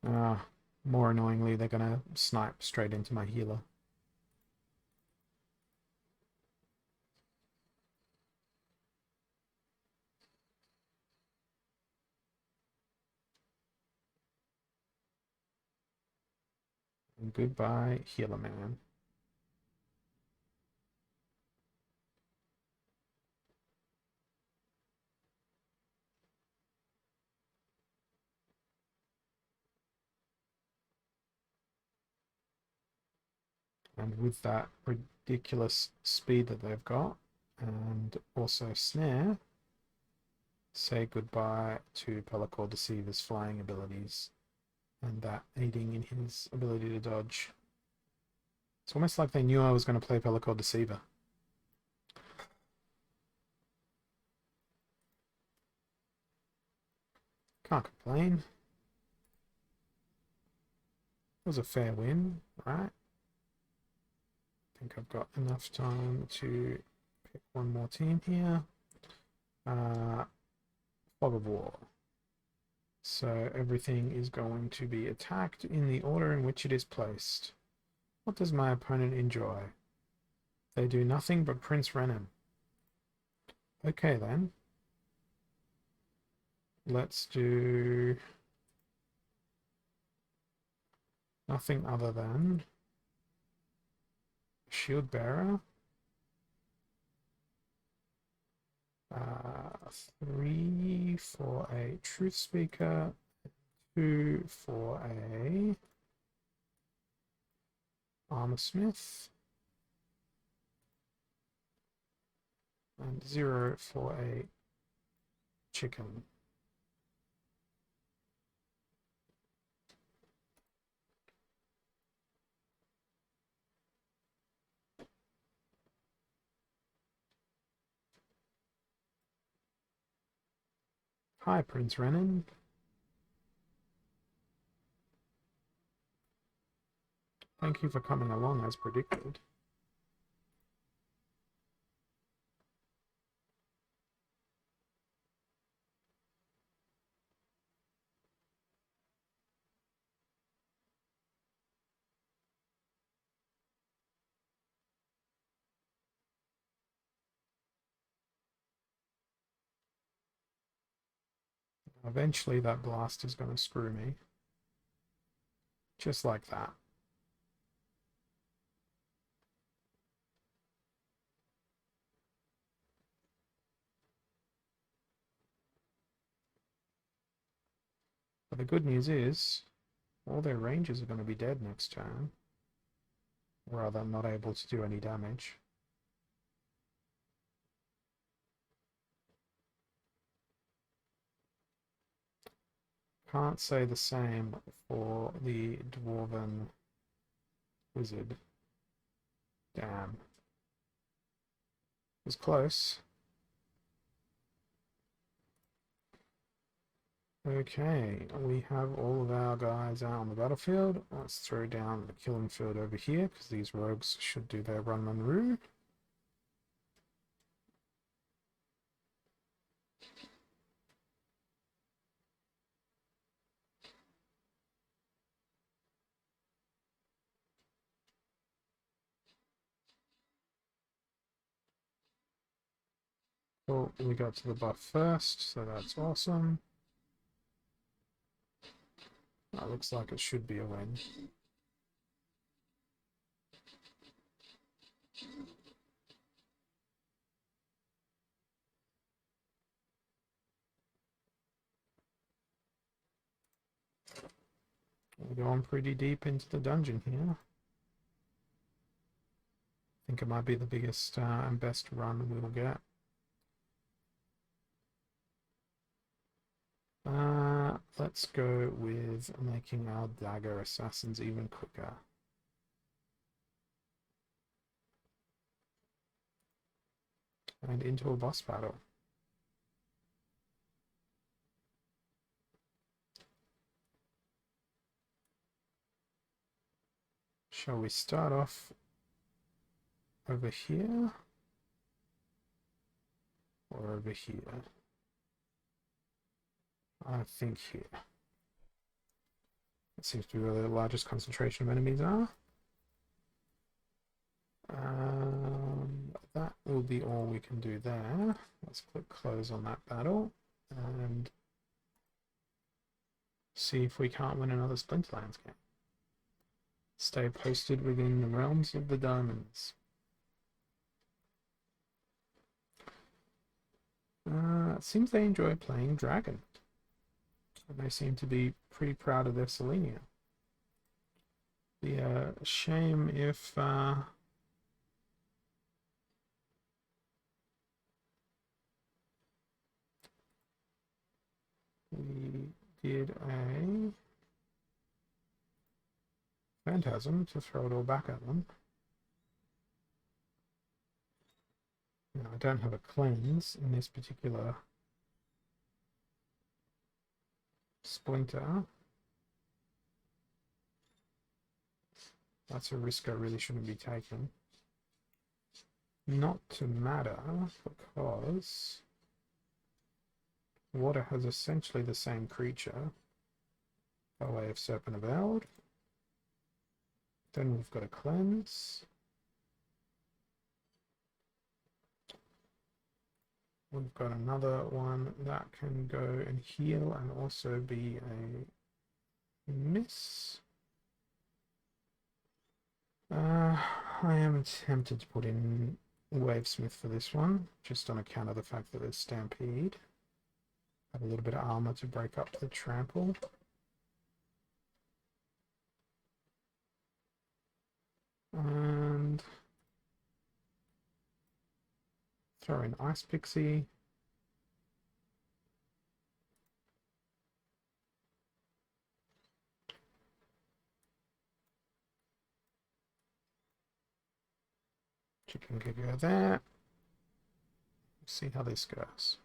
More annoyingly, they're going to snipe straight into my healer. And goodbye, healer man. And with that ridiculous speed that they've got, and also snare, say goodbye to Pellicore Deceiver's flying abilities, and that aiding in his ability to dodge. It's almost like they knew I was going to play Pellicore Deceiver. Can't complain. It was a fair win, right? I think I've got enough time to pick one more team here. Fog of War. So everything is going to be attacked in the order in which it is placed. What does my opponent enjoy? They do nothing but Prince Renan. Okay then. Let's do Nothing other than shield bearer. 3 for a truth speaker, 2 for a armor smith, and 0 for a chicken. Hi, Prince Renan. Thank you for coming along as predicted. Eventually that blast is going to screw me. Just like that. But the good news is, all their rangers are going to be dead next turn. Or rather, not able to do any damage. Can't say the same for the Dwarven Wizard. Damn. It was close. Okay, we have all of our guys out on the battlefield. Let's throw down the killing field over here, because these rogues should do their run-run-roo. Well, we got to the buff first, so that's awesome. That looks like it should be a win. We're going pretty deep into the dungeon here. I think it might be the biggest and best run we'll get. Let's go with making our dagger assassins even quicker. And into a boss battle. Shall we start off over here? Or over here? I think here. It seems to be where the largest concentration of enemies are. That will be all we can do there. Let's click close on that battle and see if we can't win another Splinterlands game. Stay posted within the realms of the diamonds. It seems they enjoy playing Dragon. And they seem to be pretty proud of their Selenia. Be a shame if we did a Phantasm to throw it all back at them. Now, I don't have a cleanse in this particular Splinter. That's a risk I really shouldn't be taking. Not to matter, because water has essentially the same creature by way of Serpent of Eld. Then we've got a cleanse. We've got another one that can go and heal and also be a miss. I am tempted to put in Wavesmith for this one, just on account of the fact that there's Stampede. Have a little bit of armor to break up the trample. And throw in Ice Pixie. Chicken can go there. See how this goes.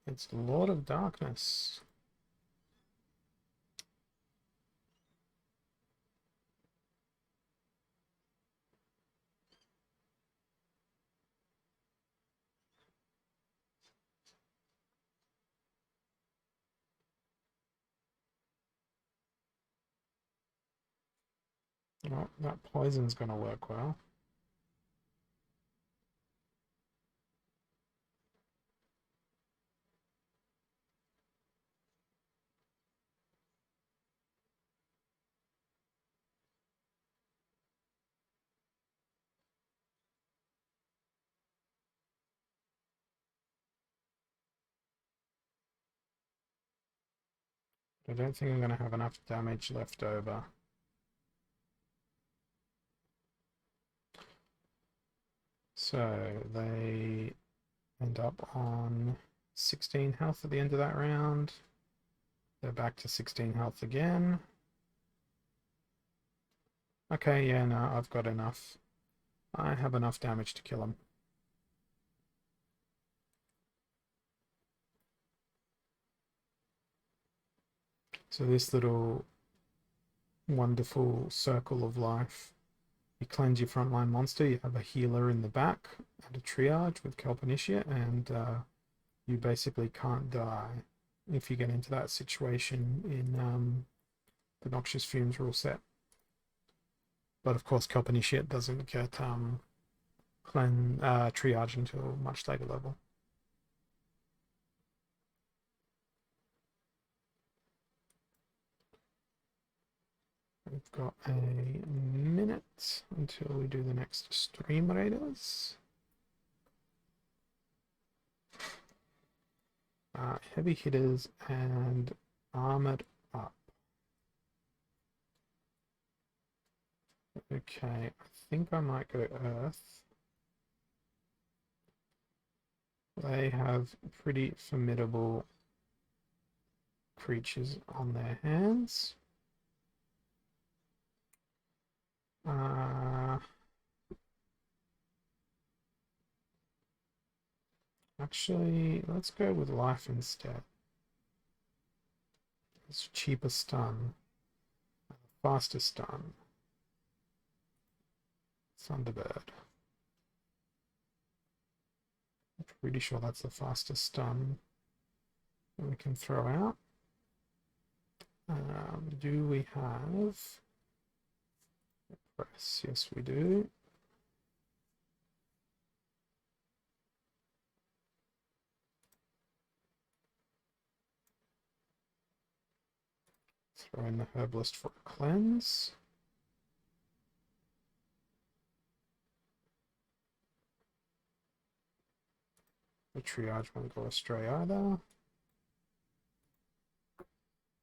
It's Lord of Darkness. Oh, that poison's going to work well. I don't think I'm going to have enough damage left over. So they end up on 16 health at the end of that round. They're back to 16 health again. Okay, yeah, no, I've got enough. I have enough damage to kill them. So this little wonderful circle of life. You cleanse your frontline monster, you have a healer in the back and a triage with Kelp Initiate, and you basically can't die if you get into that situation in the Noxious Fumes rule set. But of course, Kelp Initiate doesn't get triage until much later level. We've got a minute until we do the next Stream Raiders. Heavy hitters and armored up. Okay, I think I might go Earth. They have pretty formidable creatures on their hands. Actually, let's go with life instead. It's cheaper stun, faster stun. Thunderbird. I'm pretty sure that's the fastest stun that we can throw out. Do we have press? Yes, we do. Throw in the herbalist for a cleanse. The triage won't go astray either.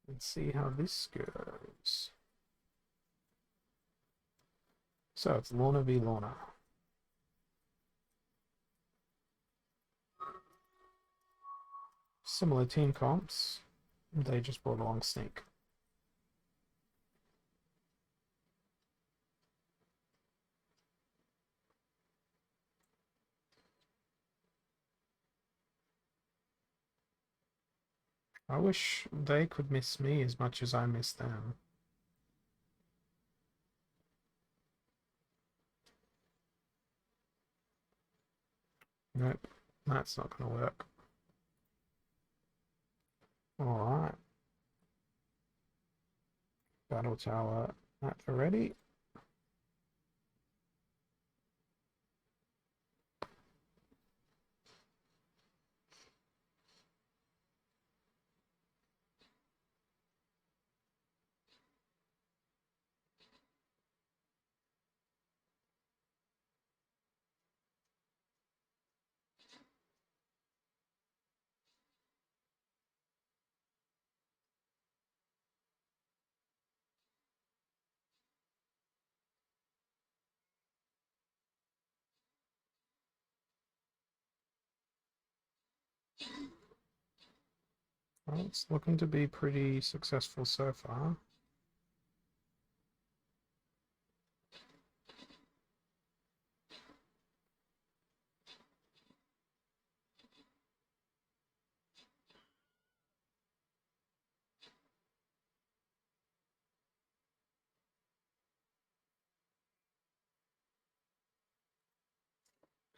Let's see how this goes. So it's Lorna v Lorna. Similar team comps. They just brought along Sneak. I wish they could miss me as much as I miss them. Nope, that's not going to work. Alright. Battle Tower at the ready. Well, it's looking to be pretty successful so far.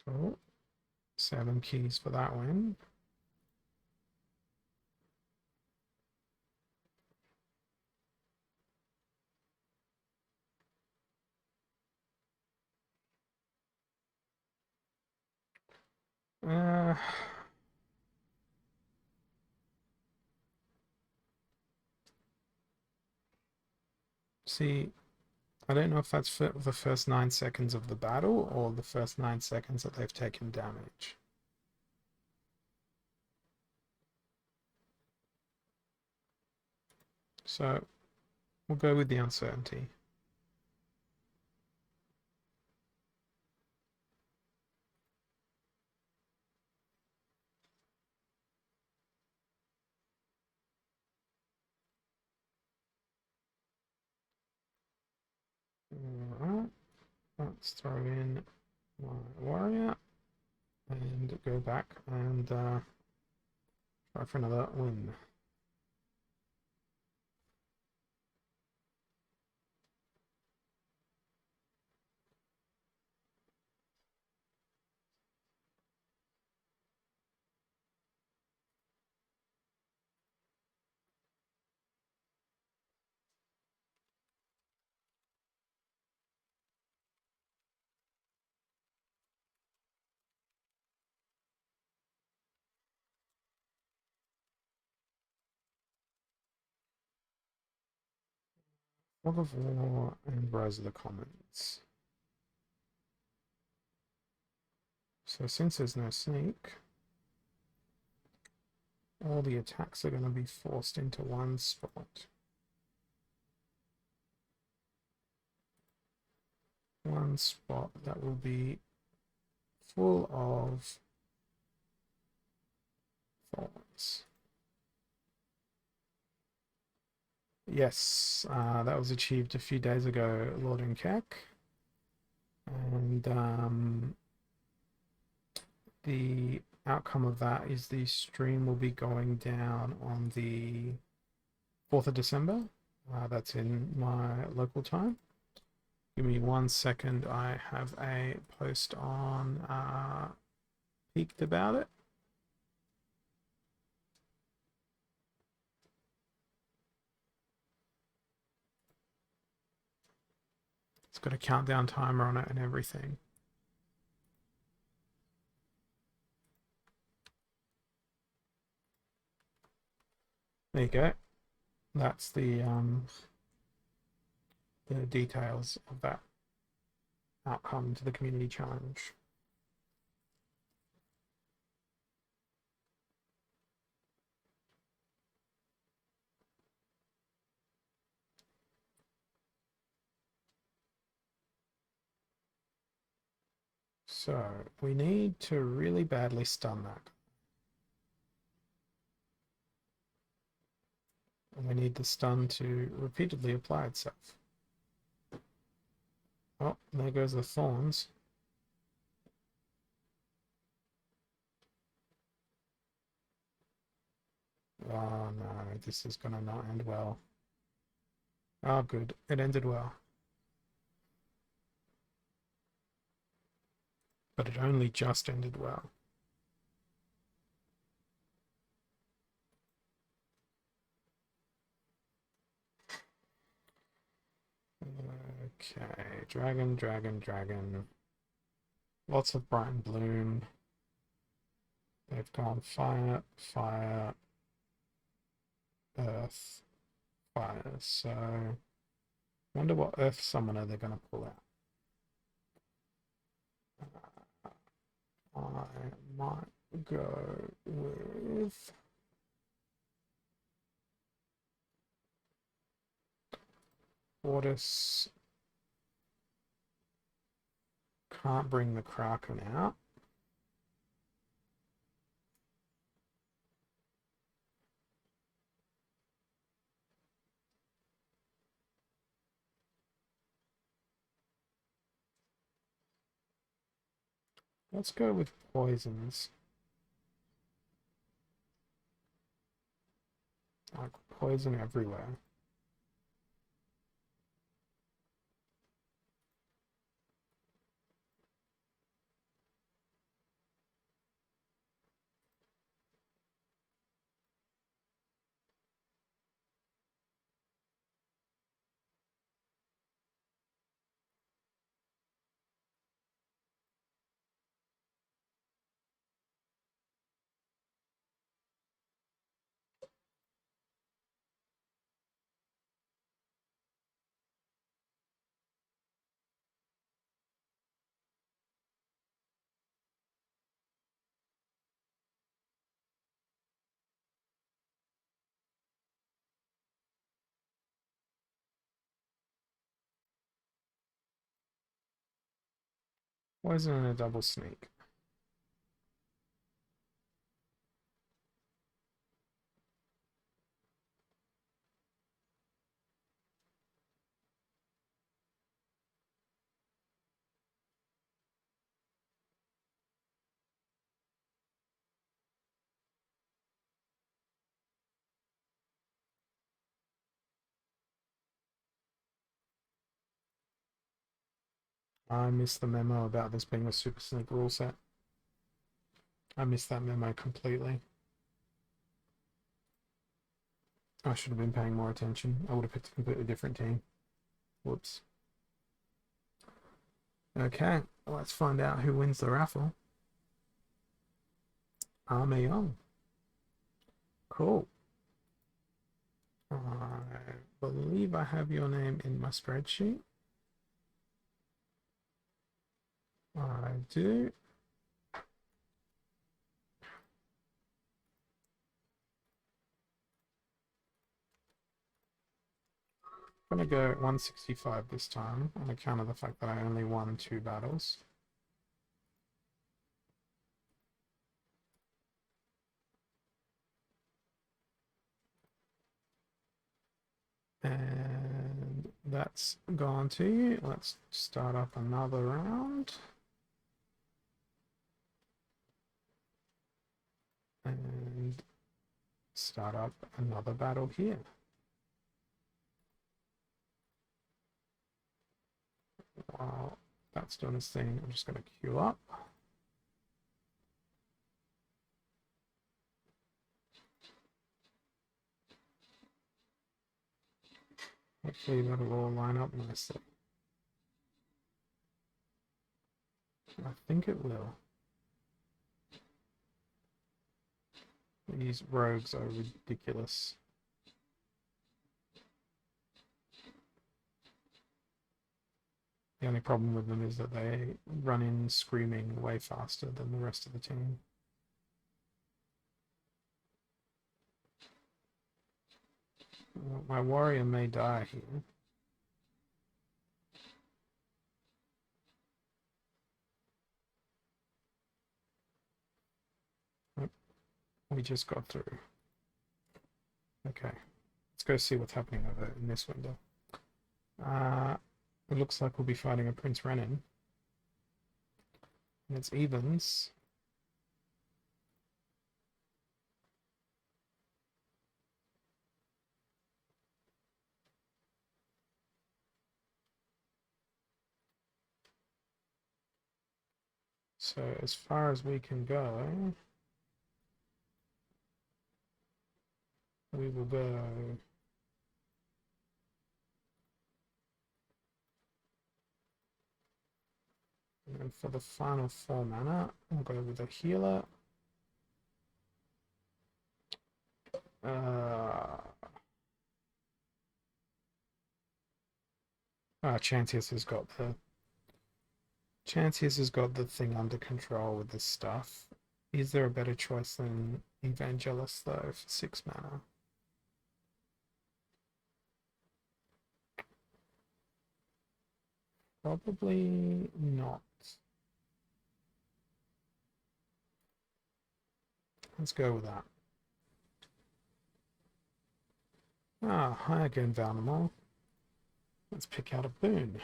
Cool. 7 keys for that win. Uh, see, I don't know if that's for the first 9 seconds of the battle or the first 9 seconds that they've taken damage. So we'll go with the uncertainty. Alright, let's throw in my warrior and go back and try for another win. Fog of War and Rise of the Commons. So since there's no sneak, all the attacks are going to be forced into one spot. One spot that will be full of thorns. Yes, that was achieved a few days ago, Lord and Keck. And the outcome of that is the stream will be going down on the 4th of December. That's in my local time. Give me 1 second. I have a post on Peaked about it. It's got a countdown timer on it and everything. There you go. That's the details of that outcome to the community challenge. So we need to really badly stun that. And we need the stun to repeatedly apply itself. Oh, there goes the thorns. Oh no, this is gonna not end well. Oh good, it ended well. But it only just ended well. Okay, dragon, dragon, dragon. Lots of bright and bloom. They've gone fire, fire, earth, fire. So, wonder what earth summoner they're going to pull out. I might go with Fortis. Can't bring the Kraken out. Let's go with poisons. Like poison everywhere. Poison and a double sneak. I missed the memo about this being a super sneak rule set. I missed that memo completely. I should have been paying more attention. I would have picked a completely different team. Whoops. Okay, let's find out who wins the raffle. Army Young. Cool. I believe I have your name in my spreadsheet. I do. I'm going to go 165 this time on account of the fact that I only won 2 battles. And that's gone to you. Let's start up another round. And start up another battle here. While that's doing its thing, I'm just going to queue up. Hopefully that'll all line up nicely. I think it will. These rogues are ridiculous. The only problem with them is that they run in screaming way faster than the rest of the team. My warrior may die here. Oh, we just got through. Okay, let's go see what's happening over in this window. It looks like we'll be fighting a Prince Renin. And it's evens. So as far as we can go, we will go and for the final 4 mana, we'll go with a healer. Chancius has got the thing under control with this stuff. Is there a better choice than Evangelist though for 6 mana? Probably not. Let's go with that. Hi again, Valnamore. Let's pick out a boon.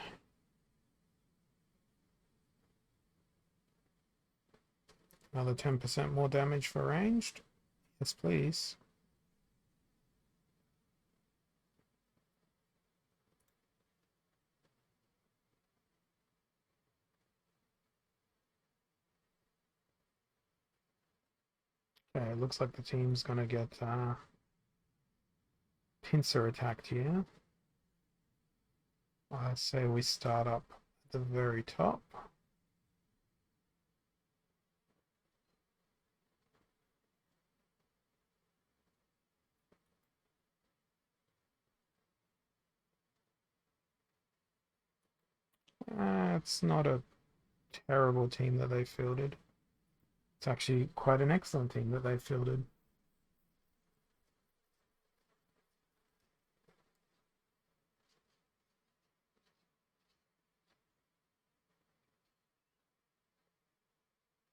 Another 10% more damage for ranged. Yes, please. Okay, it looks like the team's gonna get pincer attacked here. I say we start up at the very top. It's not a terrible team that they fielded. It's actually quite an excellent team that they fielded.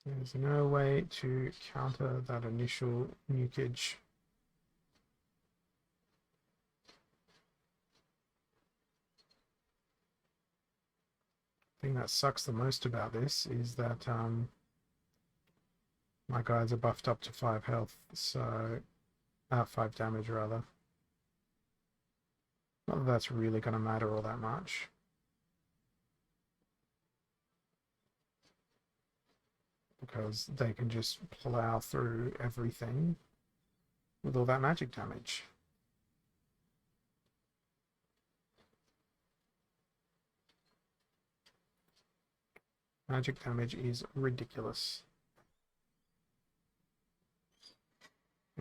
There's no way to counter that initial nukage. The thing that sucks the most about this is that my guys are buffed up to 5 health, so 5 damage rather. Not that that's really going to matter all that much. Because they can just plow through everything with all that magic damage. Magic damage is ridiculous.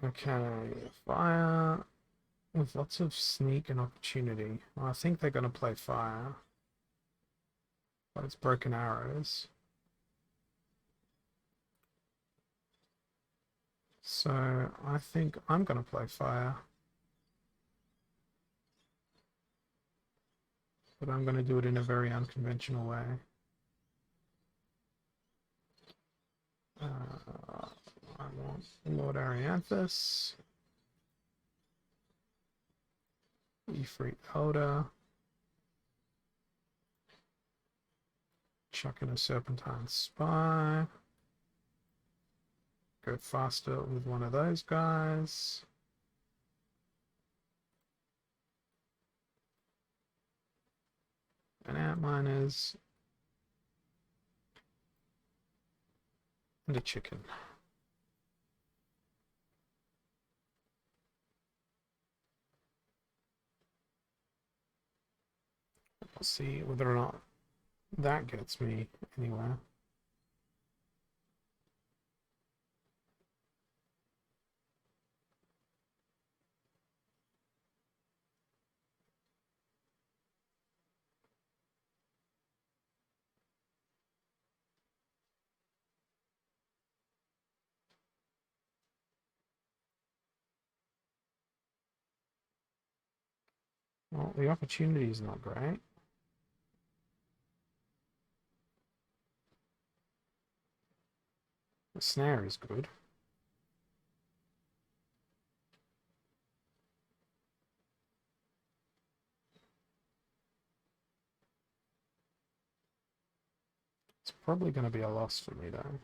Okay, fire with lots of sneak and opportunity. Well, I think they're going to play fire, but it's broken arrows. So I think I'm going to play fire. But I'm going to do it in a very unconventional way. I want Lord Arianthus, Ifrit Elder, chuck in a Serpentine Spy, go faster with one of those guys. And Antminers, and a chicken. We'll see whether or not that gets me anywhere. Well, the opportunity is not great. The snare is good. It's probably going to be a loss for me though.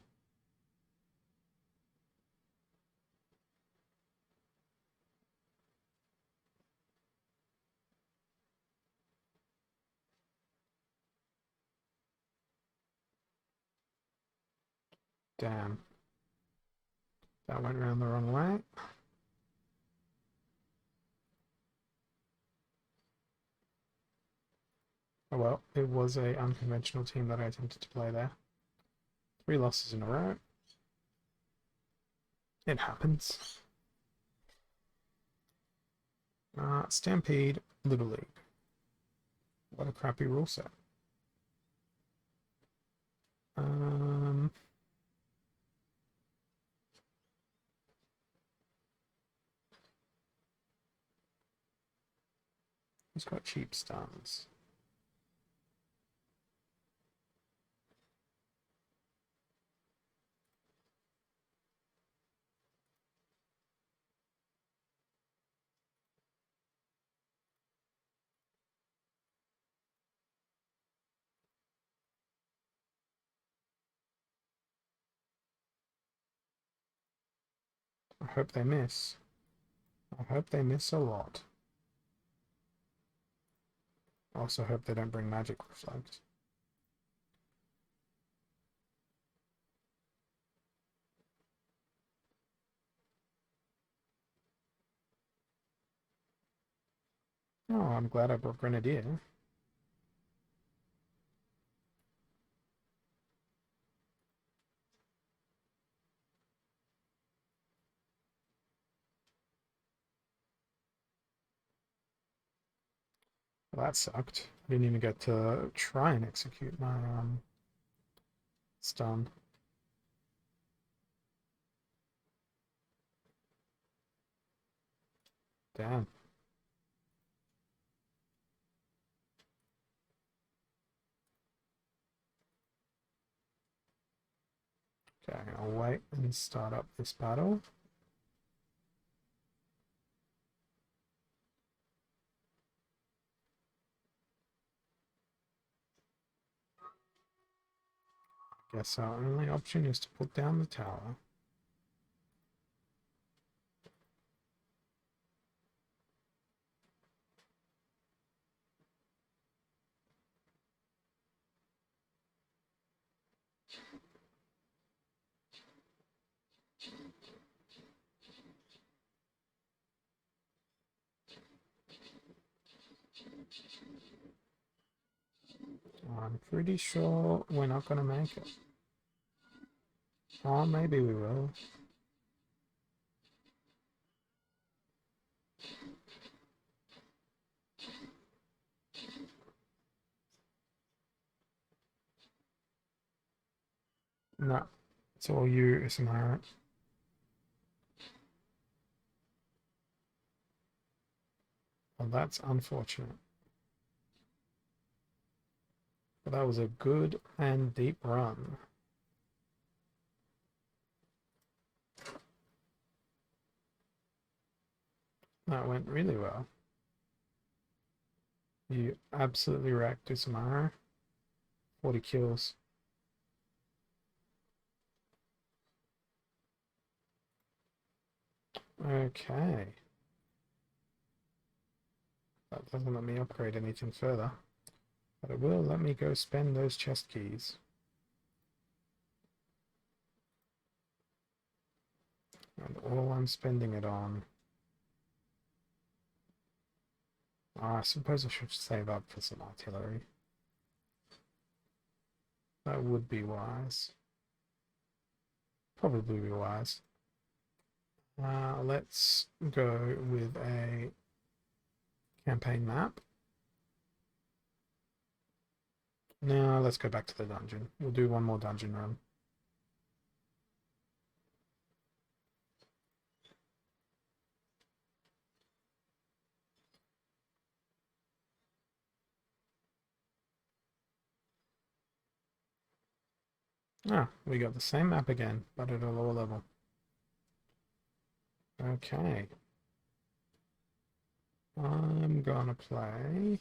Damn. That went round the wrong way. Oh well, it was a unconventional team that I attempted to play there. 3 losses in a row. It happens. Stampede, Little League. What a crappy rule set. Um, who's got cheap stuns? hope they miss. I hope they miss a lot. I also hope they don't bring magic reflect. Oh, I'm glad I brought Grenadier. Well, that sucked. I didn't even get to try and execute my stun. Damn. Okay, I'll wait and start up this battle. Guess our only option is to put down the tower. I'm pretty sure we're not going to make it. Or maybe we will. No, it's all you, Ismara. Well, that's unfortunate. But that was a good and deep run. That went really well. You absolutely wrecked Ismara. 40 kills. Okay. That doesn't let me upgrade anything further. But it will let me go spend those chest keys. And all I'm spending it on... I suppose I should save up for some artillery. That would be wise. Probably be wise. Let's go with a campaign map. Now let's go back to the dungeon. We'll do one more dungeon run. Ah, we got the same map again, but at a lower level. Okay. I'm gonna play...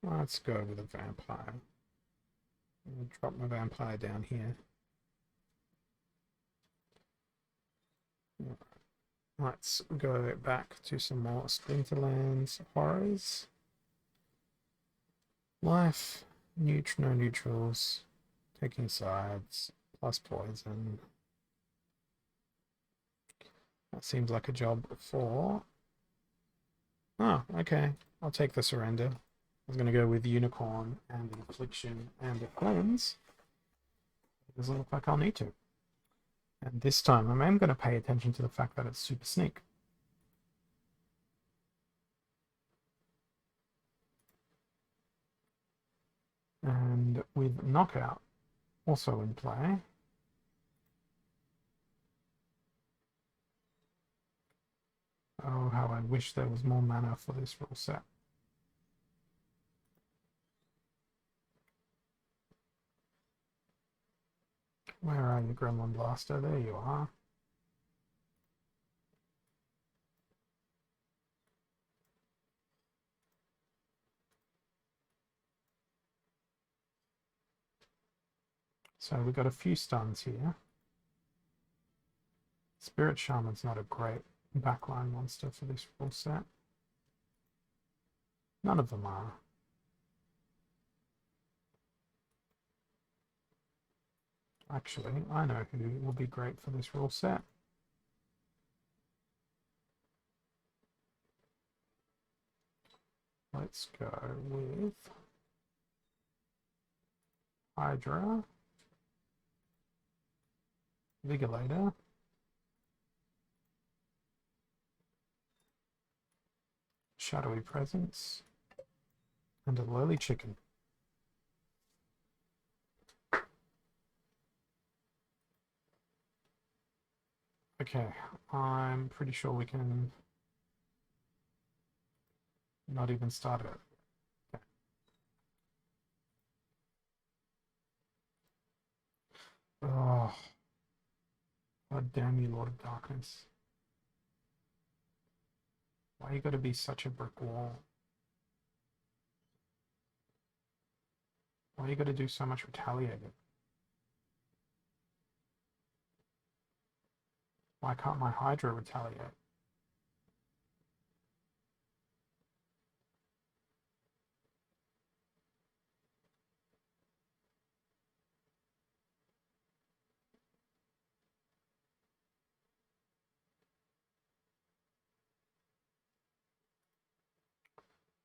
Let's go with a vampire. I'll drop my vampire down here. Let's go back to some more Splinterlands horrors. Life, no neutrals, taking sides, plus poison. That seems like a job for... Oh, okay. I'll take the surrender. I was going to go with Unicorn and Affliction and the Cleanse. It doesn't look like I'll need to. And this time I am going to pay attention to the fact that it's Super Sneak. And with Knockout also in play. Oh, how I wish there was more mana for this rule set. Where are you, Gremlin Blaster? There you are. So we've got a few stuns here. Spirit Shaman's not a great backline monster for this rule set. None of them are. Actually, I know who will be great for this rule set. Let's go with Hydra, Vigilator, Shadowy Presence, and a lowly chicken. Okay, I'm pretty sure we can not even start it. Okay. Oh, God damn you, Lord of Darkness. Why you gotta be such a brick wall? Why you gotta do so much retaliating? Why can't my Hydra retaliate?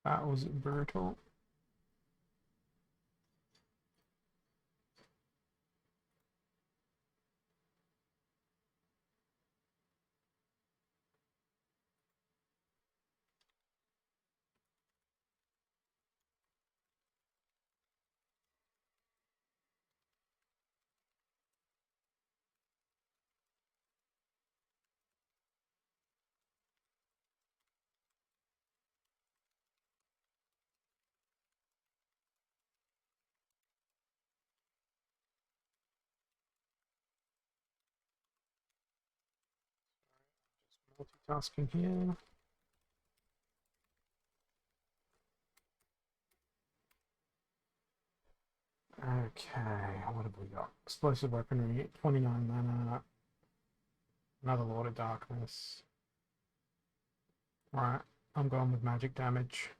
That was brutal. Multitasking here. Okay, what have we got? Explosive weaponry, 29 mana, another Lord of Darkness. Right, I'm going with magic damage.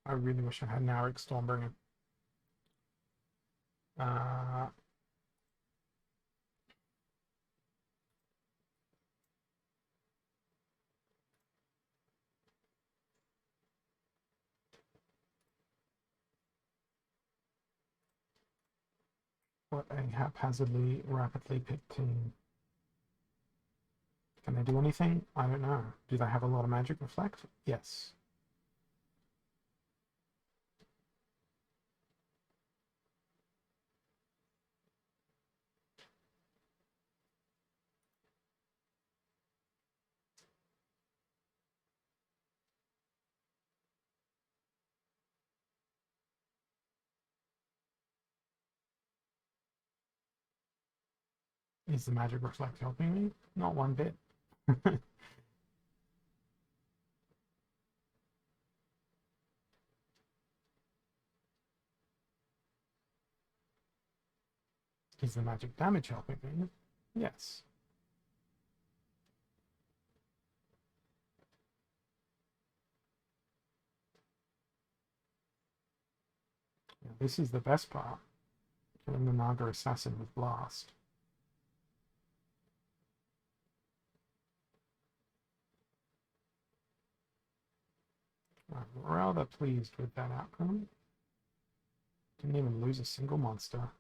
I really wish I had an Auric Stormbringer. What a haphazardly, rapidly picked team. Can they do anything? I don't know. Do they have a lot of magic reflect? Yes. Is the magic reflect helping me? Not one bit. Is the magic damage helping me? Yes. Yeah, this is the best part. Killing the Naga Assassin with Blast. I'm rather pleased with that outcome. Didn't even lose a single monster.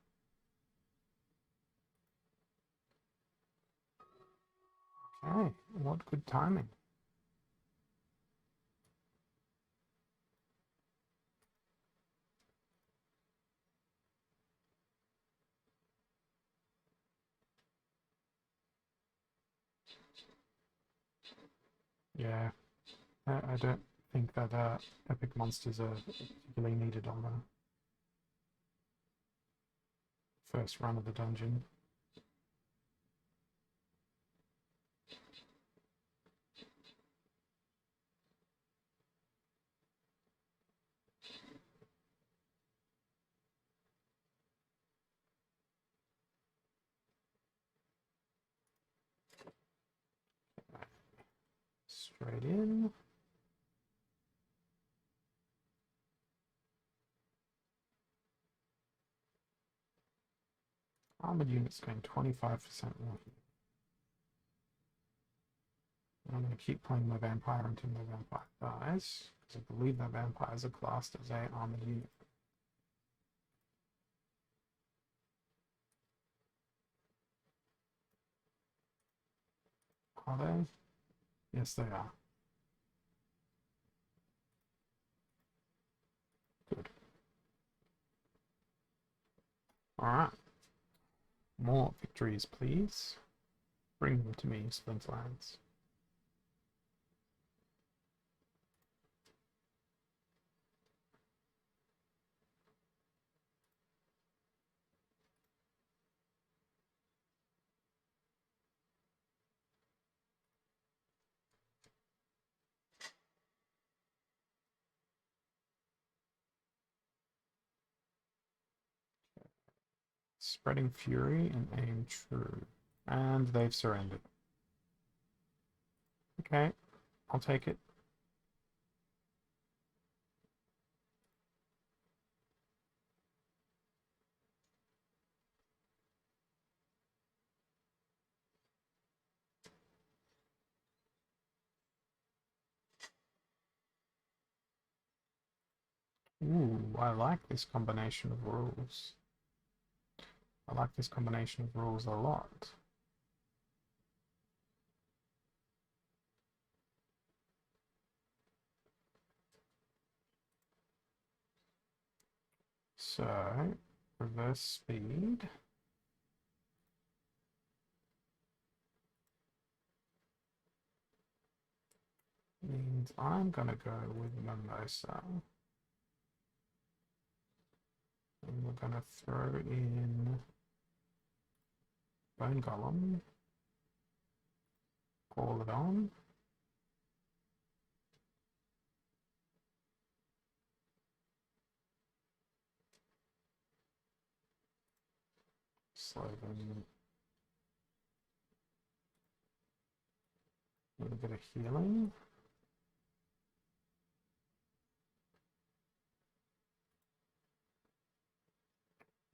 Okay, what good timing. Yeah, I don't think that epic monsters are particularly needed on the first run of the dungeon. straight in. Armored units going 25% more. I'm going to keep playing my vampire until my vampire dies, because I believe that vampires are classed as a armored unit. Are they? Yes, they are. Good. Alright. More victories, please. Bring them to me, Splinterlands. Spreading fury and aim true. And they've surrendered. Okay, I'll take it. Ooh, I like this combination of rules. I like this combination of rules a lot. So, reverse speed. Means I'm gonna go with Mimosa. And we're gonna throw in Bone Golem. Call it on. Slow them. A little bit of healing.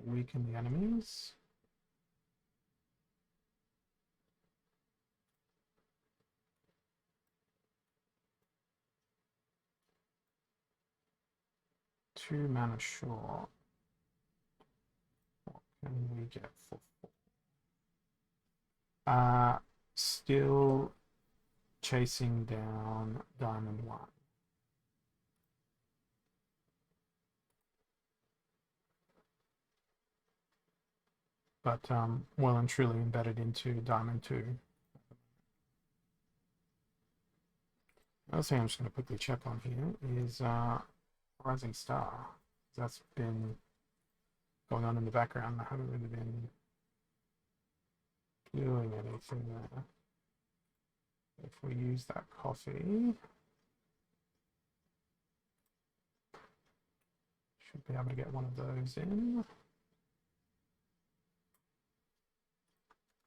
Weaken the enemies. Two mana short. What can we get for 4? Still chasing down Diamond 1. But well and truly embedded into Diamond 2. Another thing I'm just going to quickly check on here is Rising Star. That's been going on in the background. I haven't really been doing anything there. If we use that coffee, should be able to get one of those in.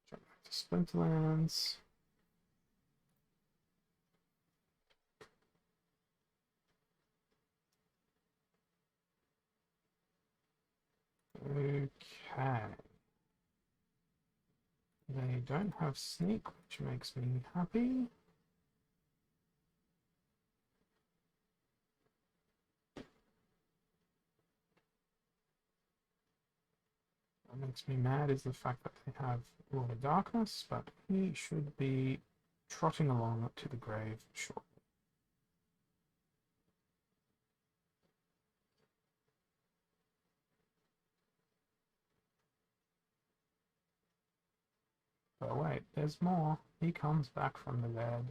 Jump back to Splinterlands. Okay. They don't have sneak, which makes me happy. What makes me mad is the fact that they have Lord of Darkness, but he should be trotting along to the grave shortly. But wait, there's more. He comes back from the dead.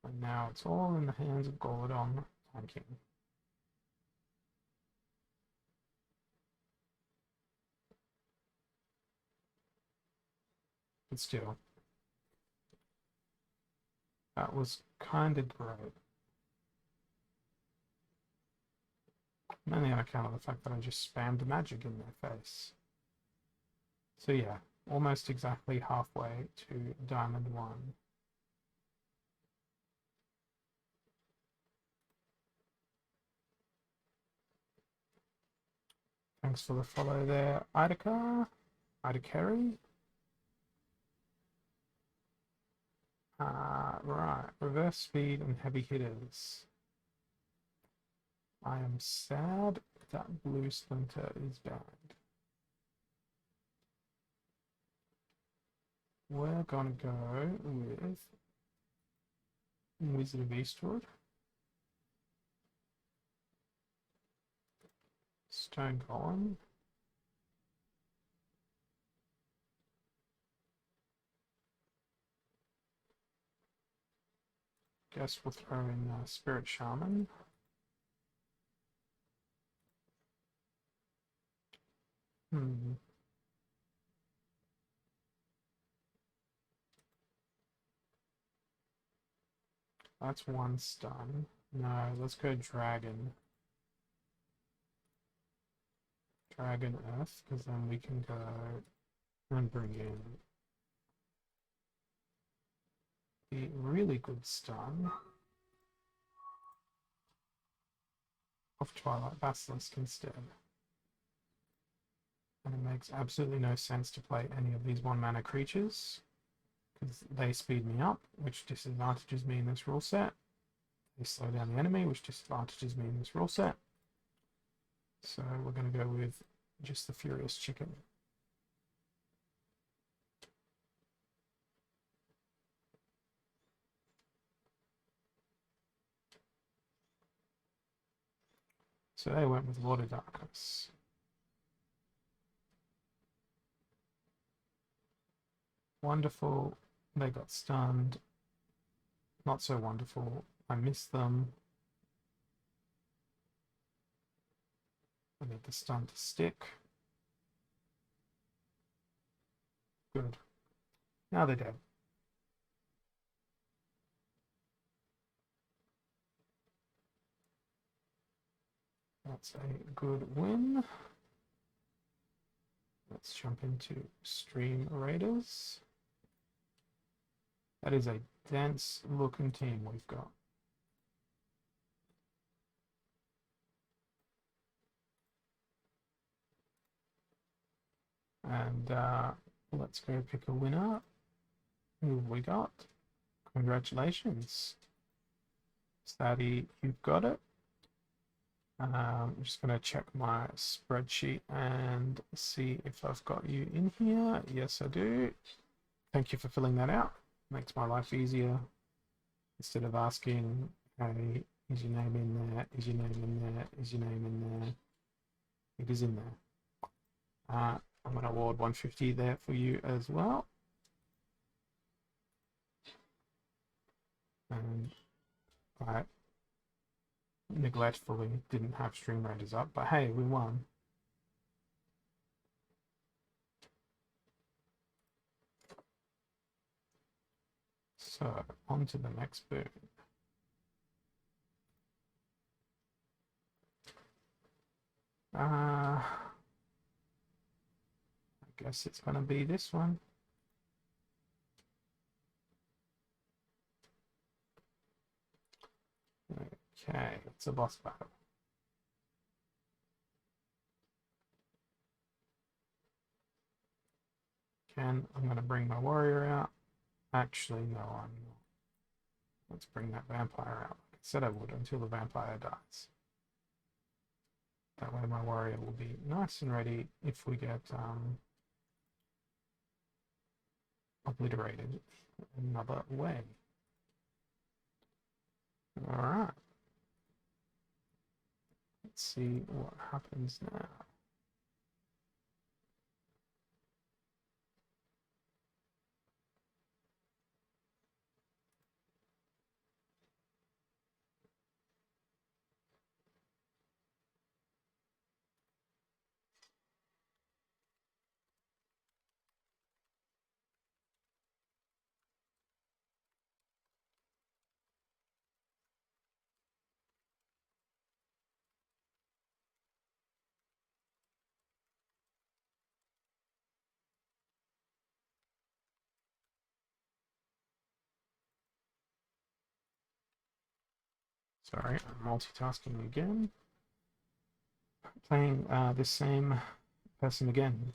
And now it's all in the hands of Golodon tanking. But still, that was kind of great. Mainly on account of the fact that I just spammed magic in their face. So yeah, almost exactly halfway to Diamond 1. Thanks for the follow there, Idaka. Idakeri. Right, reverse speed and heavy hitters. I am sad that blue splinter is banned. We're gonna go with Wizard of Eastwood, Stone Golem, guess we'll throw in Spirit Shaman. Hmm. That's one stun. No, let's go Dragon. Dragon Earth, because then we can go and bring in the really good stun of Twilight Basilisk instead. And it makes absolutely no sense to play any of these 1-mana creatures because they speed me up, which disadvantages me in this rule set. They slow down the enemy, which disadvantages me in this rule set. So we're going to go with just the Furious Chicken. So they went with Lord of Darkness. Wonderful. They got stunned. Not so wonderful. I missed them. I need the stun to stick. Good. Now they're dead. That's a good win. Let's jump into Stream Raiders. That is a dense looking team we've got. And let's go pick a winner. Who have we got? Congratulations. Sadie, you've got it. I'm just going to check my spreadsheet and see if I've got you in here. Yes, I do. Thank you for filling that out. Makes my life easier. Instead of asking, hey, is your name in there? Is your name in there? Is your name in there? It is in there. I'm going to award 150 there for you as well. And I neglectfully didn't have Stream Raiders up, but hey, we won. So, on to the next boon. I guess it's going to be this one. Okay, it's a boss battle. I'm going to bring my warrior out. Actually, no, I'm not. Let's bring that vampire out. Like I said I would until the vampire dies. That way my warrior will be nice and ready if we get obliterated another way. Alright. Let's see what happens now. Sorry, I'm multitasking again. Playing this same person again.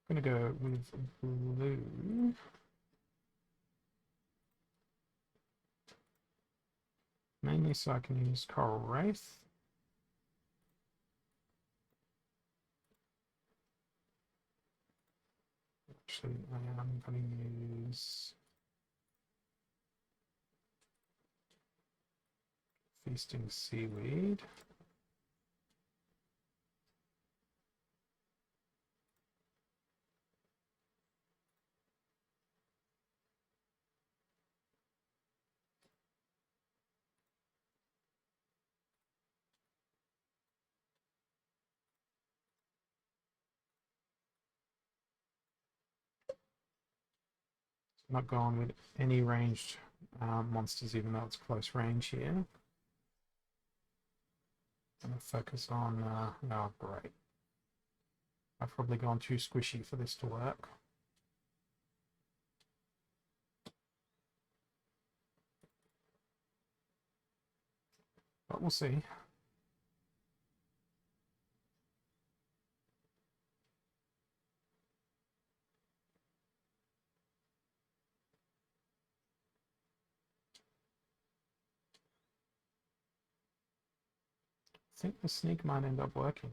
I'm gonna go with blue. Mainly so I can use Coral Wraith. Actually, I am going to use Feasting Seaweed. I'm not going with any ranged monsters, even though it's close range here. I'm going to focus on, oh great. I've probably gone too squishy for this to work. But we'll see. I think the sneak might end up working.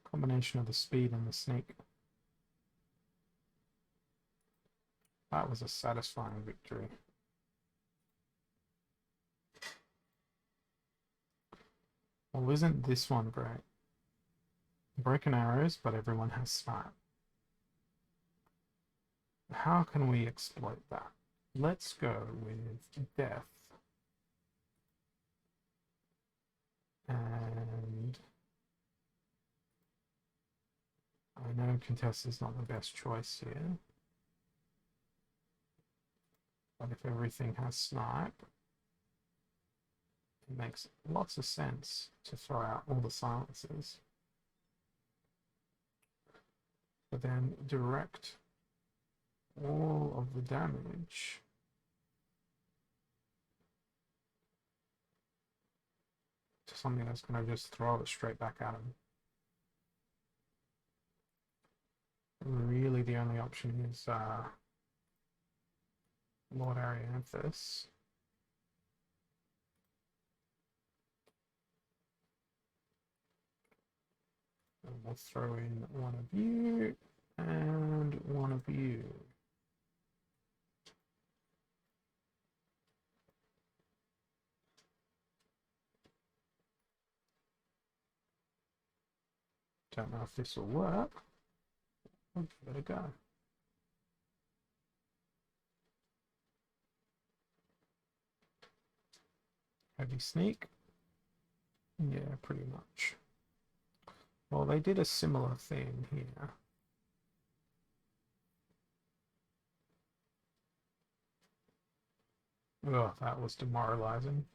Combination of the speed and the sneak. That was a satisfying victory. Well, isn't this one great? Broken arrows, but everyone has smart. How can we exploit that? Let's go with death. And I know contest is not the best choice here. But if everything has snipe, it makes lots of sense to throw out all the silences. But then direct all of the damage to something that's going to just throw it straight back at him. Really the only option is Lord Arianthus. And we'll throw in one of you and one of you. Don't know if this will work. We'll give it a go. Heavy sneak. Yeah, pretty much. Well, they did a similar thing here. Oh, that was demoralizing.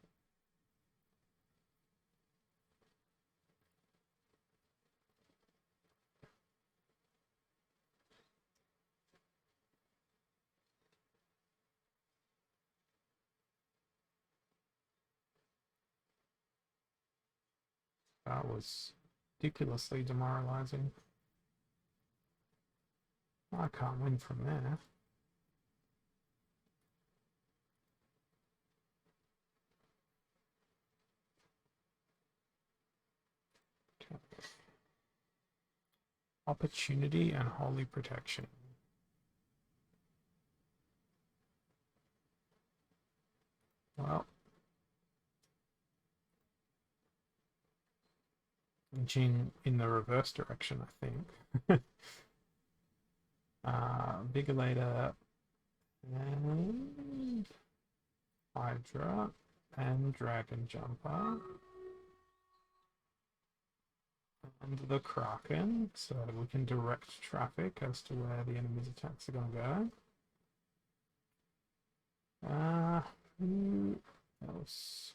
That was ridiculously demoralizing. I can't win from there. Okay. Opportunity and holy protection. Well, Jing in the reverse direction, I think. Vigilator and Hydra and Dragon Jumper and the Kraken, so we can direct traffic as to where the enemy's attacks are going to go. Who else?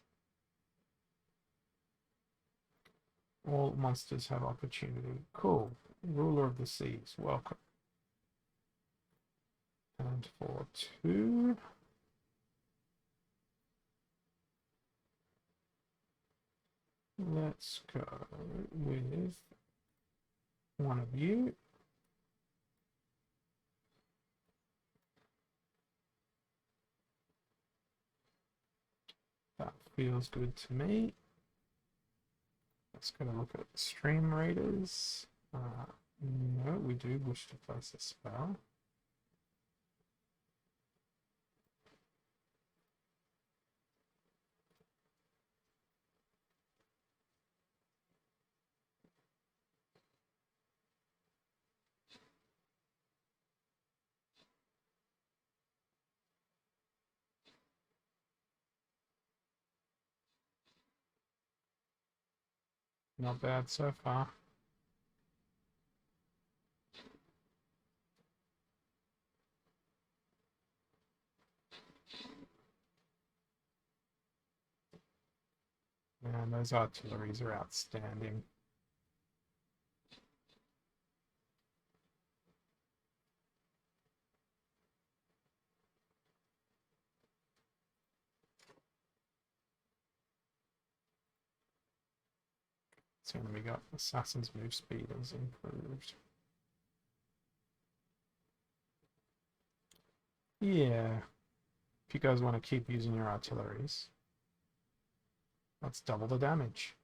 All monsters have opportunity. Cool. Ruler of the Seas, welcome. And for 2, let's go with one of you. That feels good to me. Let's go look at Stream Raiders. No, we do wish to place a spell. Not bad so far. Man, those artilleries are outstanding. So then we got Assassin's move speed is improved. Yeah, if you guys want to keep using your artilleries, let's double the damage.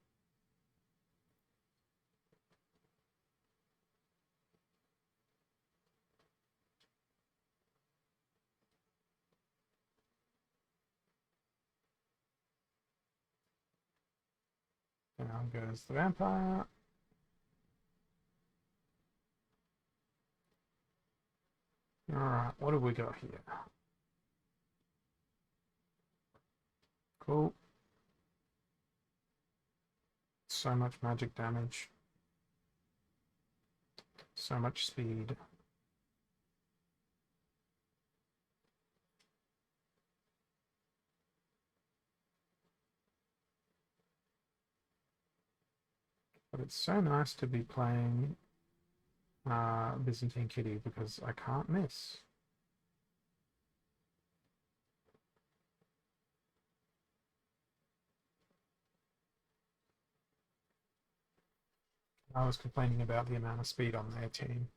Down goes the vampire. Alright, what have we got here? Cool. So much magic damage. So much speed. But it's so nice to be playing Byzantine Kitty because I can't miss. I was complaining about the amount of speed on their team.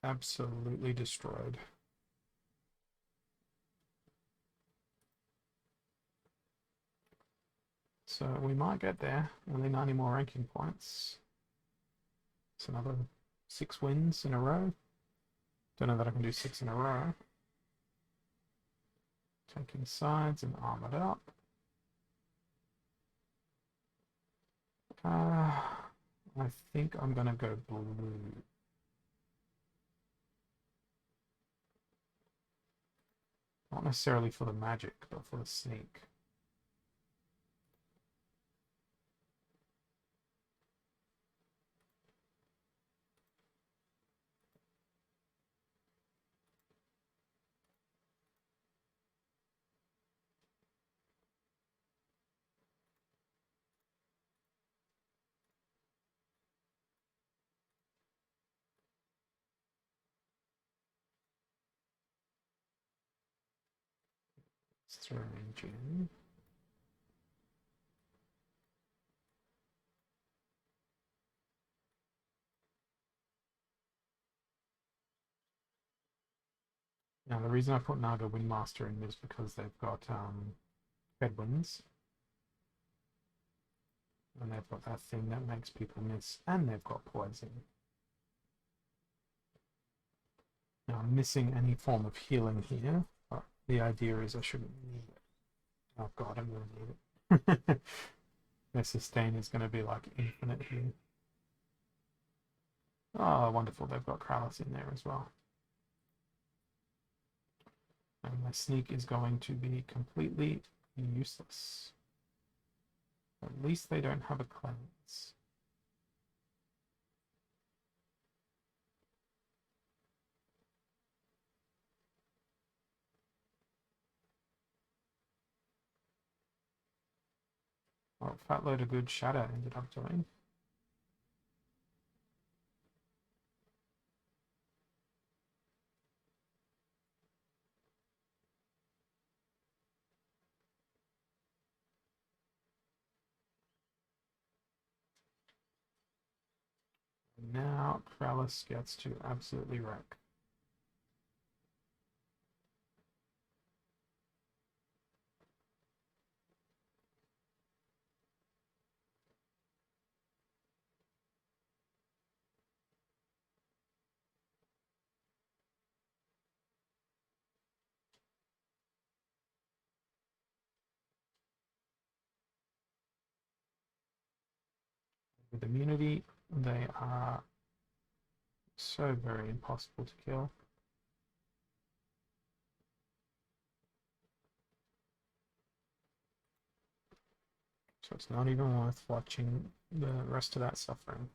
Absolutely destroyed. So we might get there. Only 90 more ranking points. It's another 6 wins in a row. Don't know that I can do 6 in a row. Taking sides and armored up. I think I'm gonna go blue. Not necessarily for the magic, but for the sneak. Strange in. Now the reason I put Naga Windmaster in is because they've got headwinds. And they've got that thing that makes people miss, and they've got poison. Now I'm missing any form of healing here, but the idea is I shouldn't need it. Oh god, I'm gonna need it. Their sustain is gonna be like infinite here. Oh, wonderful, they've got Krallis in there as well. And my sneak is going to be completely useless. At least they don't have a cleanse. Well, fat load of good shatter ended up doing. Now Krallis gets to absolutely wreck. With immunity, they are so very impossible to kill. So it's not even worth watching the rest of that suffering.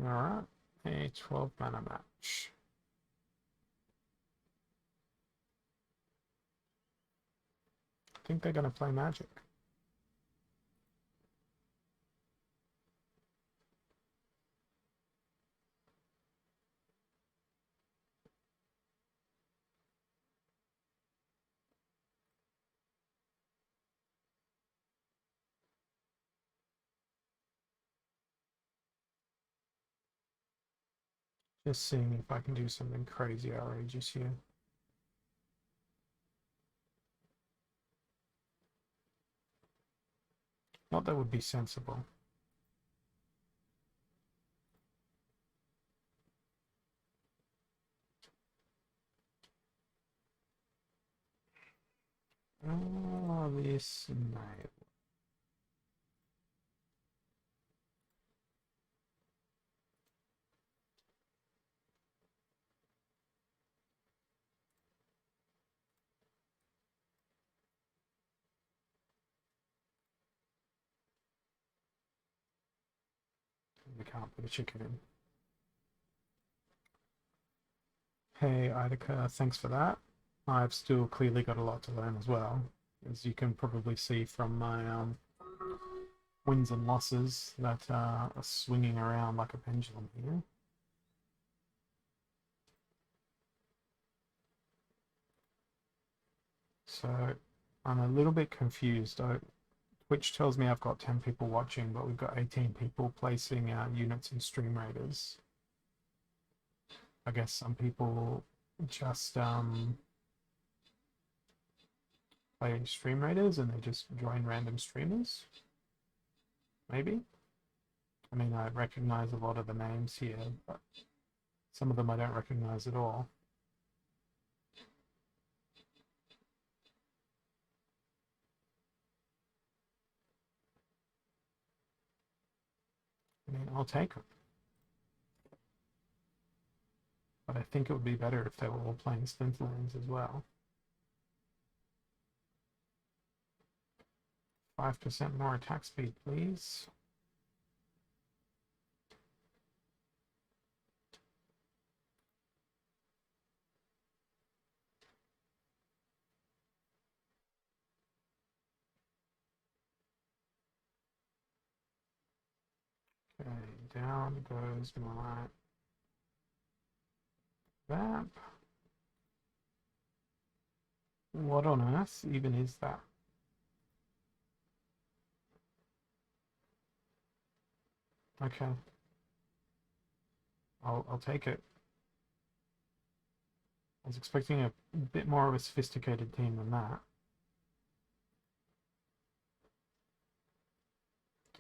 Alright, a 12 mana match. I think they're going to play Magic. Just seeing if I can do something crazy outrageous here. Not that would be sensible. Oh, this may. We can't put a chicken in. Hey, Idaka, thanks for that. I've still clearly got a lot to learn as well, as you can probably see from my wins and losses that are swinging around like a pendulum here. So I'm a little bit confused. Twitch tells me I've got 10 people watching, but we've got 18 people placing units in Stream Raiders. I guess some people just play Stream Raiders and they just join random streamers. Maybe. I mean, I recognize a lot of the names here, but some of them I don't recognize at all. I mean, I'll take them. But I think it would be better if they were all playing Splinterlands as well. 5% more attack speed, please. Okay, down goes my Vamp. What on earth even is that? Okay. I'll take it. I was expecting a bit more of a sophisticated team than that.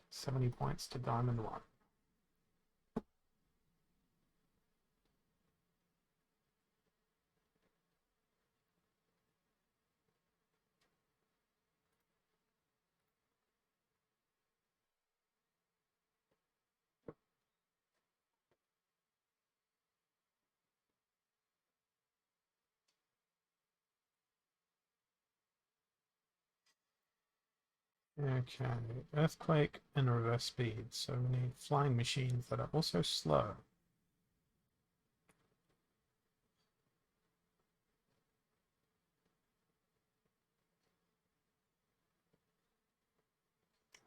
70 points to Diamond 1. Okay, earthquake and reverse speed. So we need flying machines that are also slow.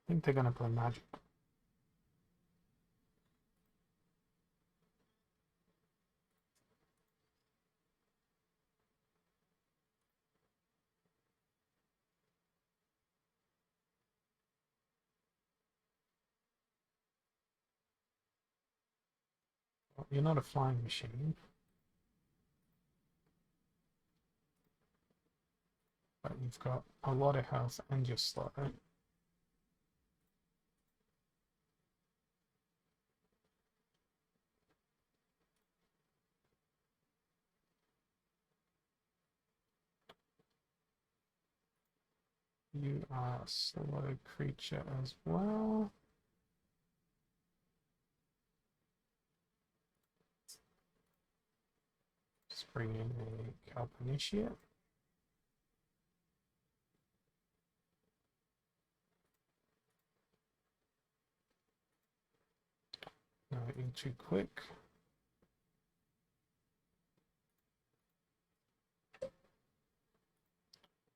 I think they're going to play magic. Well, you're not a flying machine, but you've got a lot of health and you're slow. You are a slow creature as well. Just bring in a Kelp Initiate. No, you're too quick.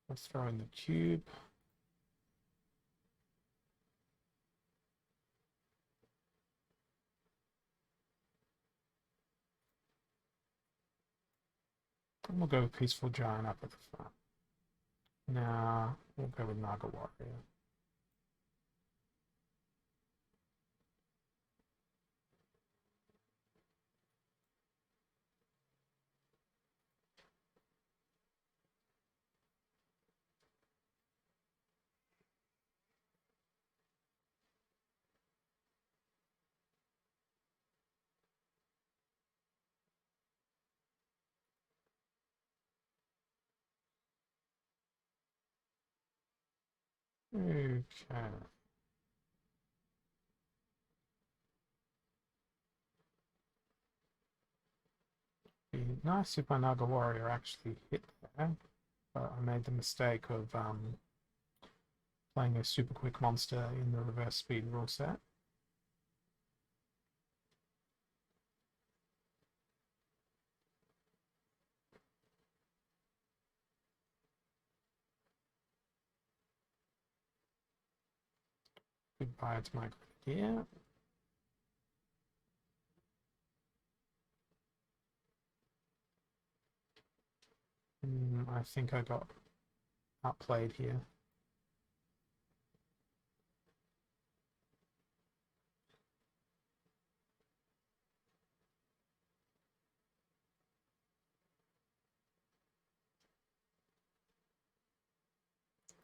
Let's throw in the cube. And we'll go with Peaceful Giant up at the front. Now we'll go with Naga Warrior. Okay. Be nice if my Naga Warrior actually hit there, but I made the mistake of playing a super quick monster in the reverse speed rule set. Goodbye to my Grenadier. I think I got outplayed here.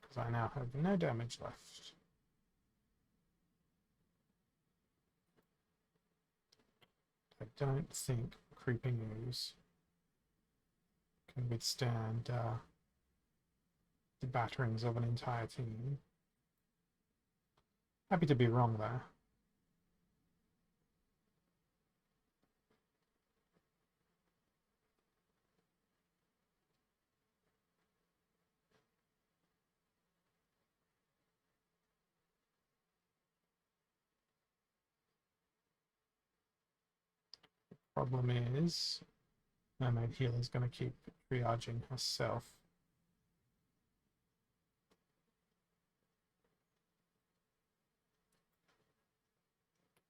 Because I now have no damage left. I don't think Creeping Ooze can withstand the batterings of an entire team. Happy to be wrong there. Problem is, Mermaid Healer's going to keep triaging herself.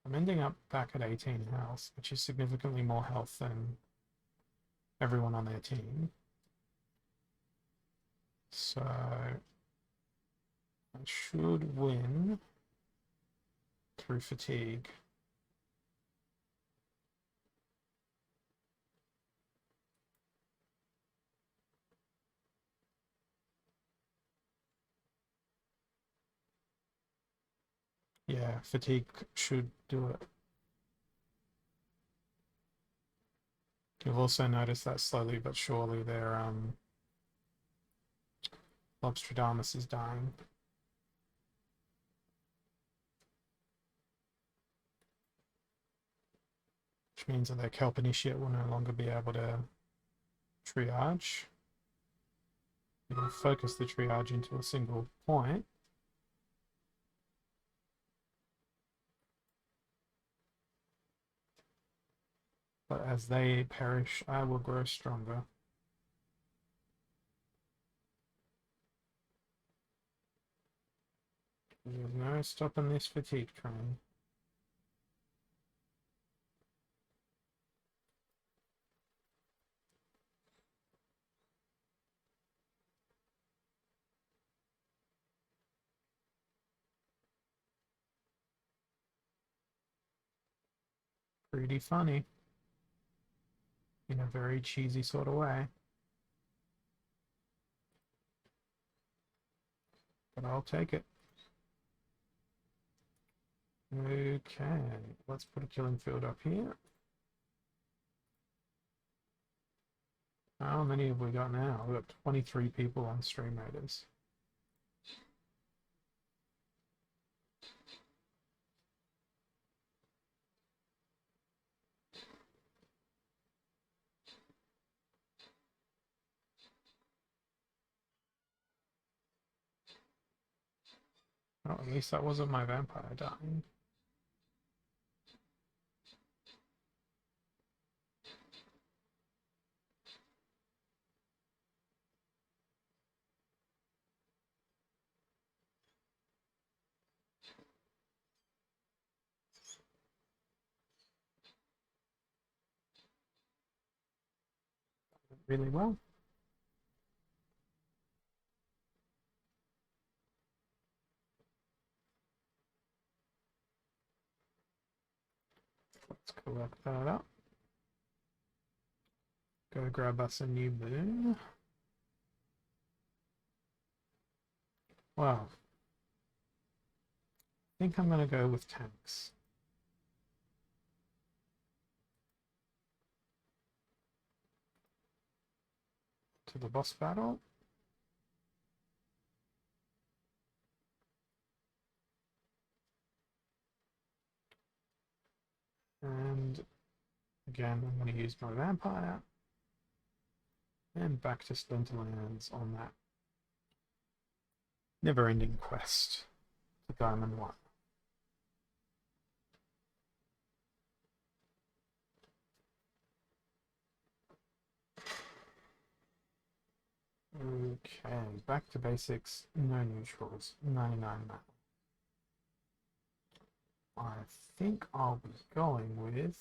I'm ending up back at 18 health, which is significantly more health than everyone on their team. So I should win through fatigue. Yeah, fatigue should do it. You'll also notice that slowly but surely their Lobstradamus is dying. Which means that their Kelp Initiate will no longer be able to triage. It'll focus the triage into a single point. as they perish, I will grow stronger. There's no stopping this fatigue train. Pretty funny in a very cheesy sort of way. But I'll take it. Okay, let's put a killing field up here. How many have we got now? We've got 23 people on stream raiders. Oh, at least that wasn't my vampire dying. Really well. Let's collect that up. Go grab us a new boon. Wow. I think I'm going to go with tanks. To the boss battle. And again, I'm going to use my vampire. And back to Splinterlands on that never-ending quest to Diamond 1. Okay, back to basics, no neutrals, 99 mana. I think I'll be going with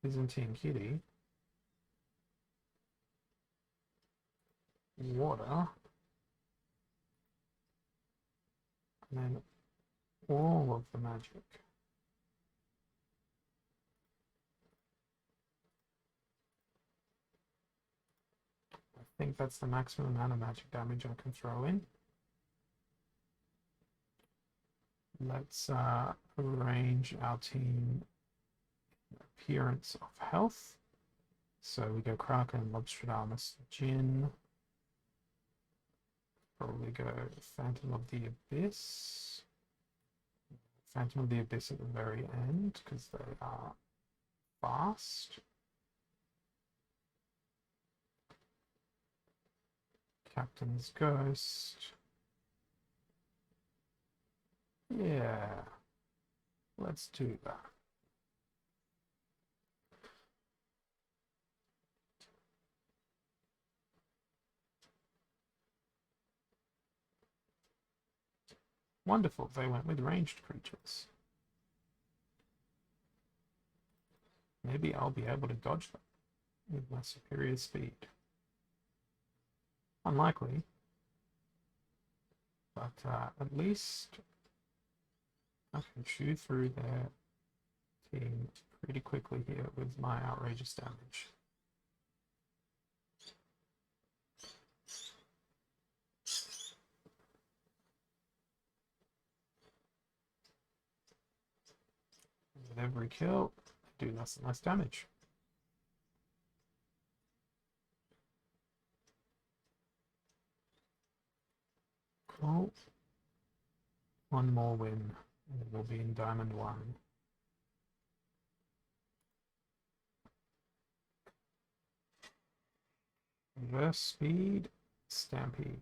Byzantine Kitty, water, and then all of the magic. I think that's the maximum amount of magic damage I can throw in. Let's arrange our team appearance of health. So we go Kraken, Lobstradamus, Jin. Probably go Phantom of the Abyss. Phantom of the Abyss at the very end because they are fast. Captain's Ghost. Yeah, let's do that. Wonderful, they went with ranged creatures. Maybe I'll be able to dodge them with my superior speed. Unlikely, but at least I can chew through their team pretty quickly here with my outrageous damage. With every kill, I do less and less damage. Cool. One more win, and it will be in Diamond 1. Reverse speed, Stampede.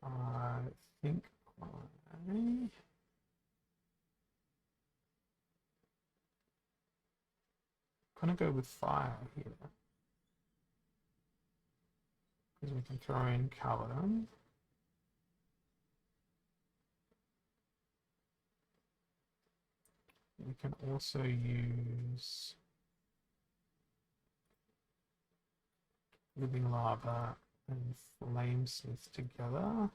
I think I'm gonna go with fire here because we can throw in Caladan. We can also use Living Lava and Flamesmith together.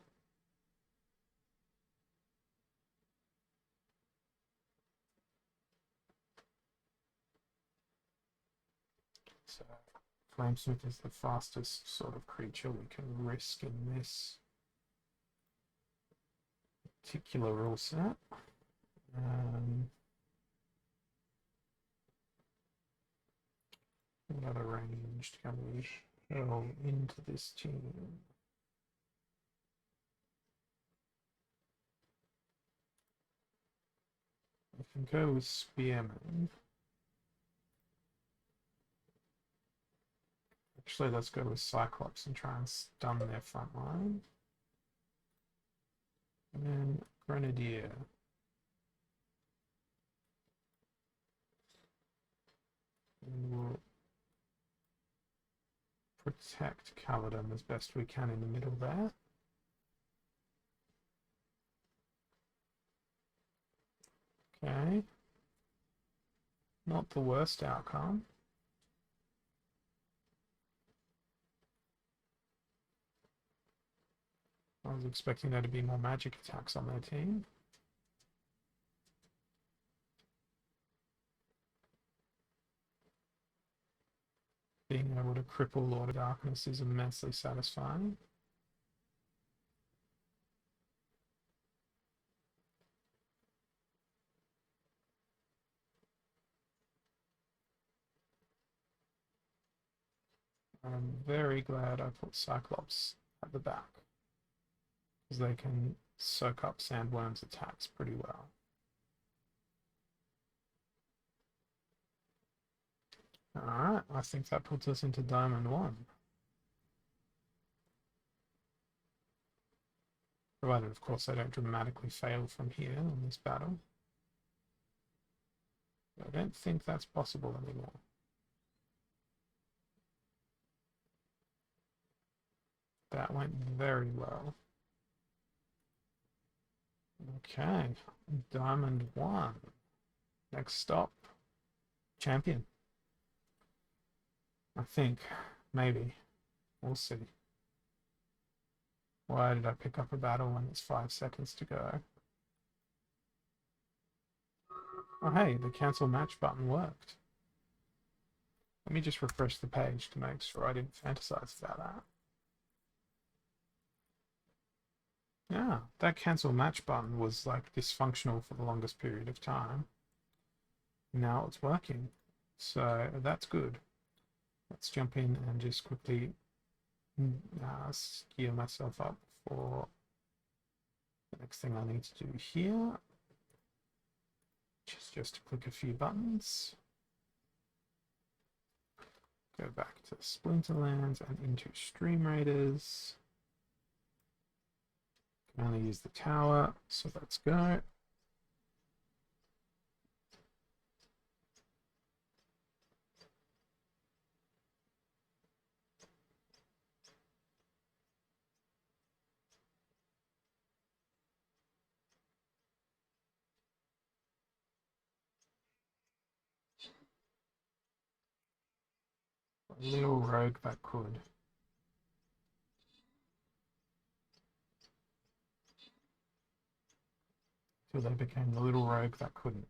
So Flamesmith is the fastest sort of creature we can risk in this particular rule set. What other ranged can we show into this team? I can go with Spearman. Actually, let's go with Cyclops and try and stun their front line. And then Grenadier. And we'll protect Caladan as best we can in the middle there. Okay. Not the worst outcome. I was expecting there to be more magic attacks on their team. Being able to cripple Lord of Darkness is immensely satisfying. I'm very glad I put Cyclops at the back, because they can soak up Sandworm's attacks pretty well. Alright, I think that puts us into Diamond 1. Provided, of course, I don't dramatically fail from here in this battle. But I don't think that's possible anymore. That went very well. Okay, Diamond 1. Next stop, Champion. I think, maybe. We'll see. Why did I pick up a battle when it's 5 seconds to go? Oh hey, the cancel match button worked. Let me just refresh the page to make sure I didn't fantasize about that. Yeah, that cancel match button was like dysfunctional for the longest period of time. Now it's working. So that's good. Let's jump in and just quickly gear myself up for the next thing I need to do here. Just to click a few buttons. Go back to Splinterlands and into Stream Raiders. Can only use the tower, so let's go. A little rogue that could. Till they became the little rogue that couldn't.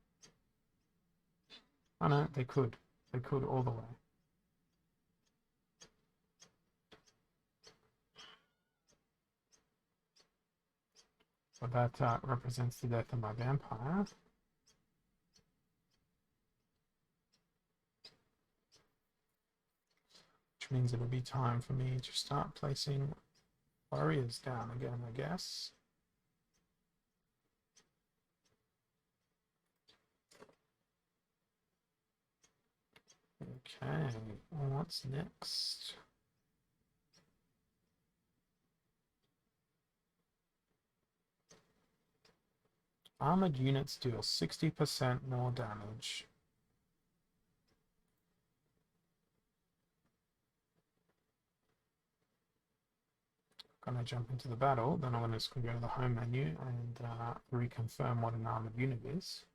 Oh no, they could. They could all the way. So that represents the death of my vampire. Which means it'll be time for me to start placing warriors down again, I guess. Okay, what's next? Armored units deal 60% more damage. Gonna jump into the battle, then I'm just gonna go to the home menu and reconfirm what an armored unit is.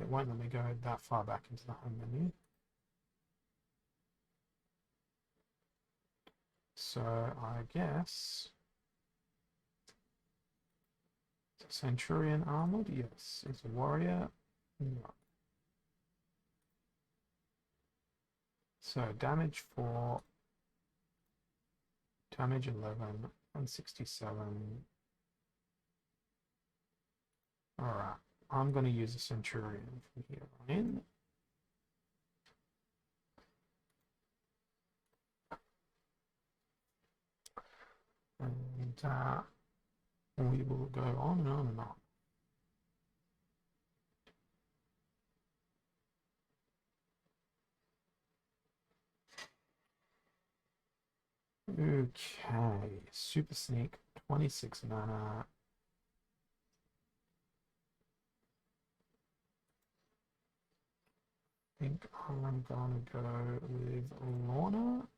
It won't let me go that far back into the home menu. So I guess Centurion armored, yes. Is a warrior? No. So damage 4, damage 11, and 67. Alright, I'm going to use a Centurion from here on in. And we will go on and on and on. Okay, Super Sneak, 26 mana. I think I'm gonna go with Lorna.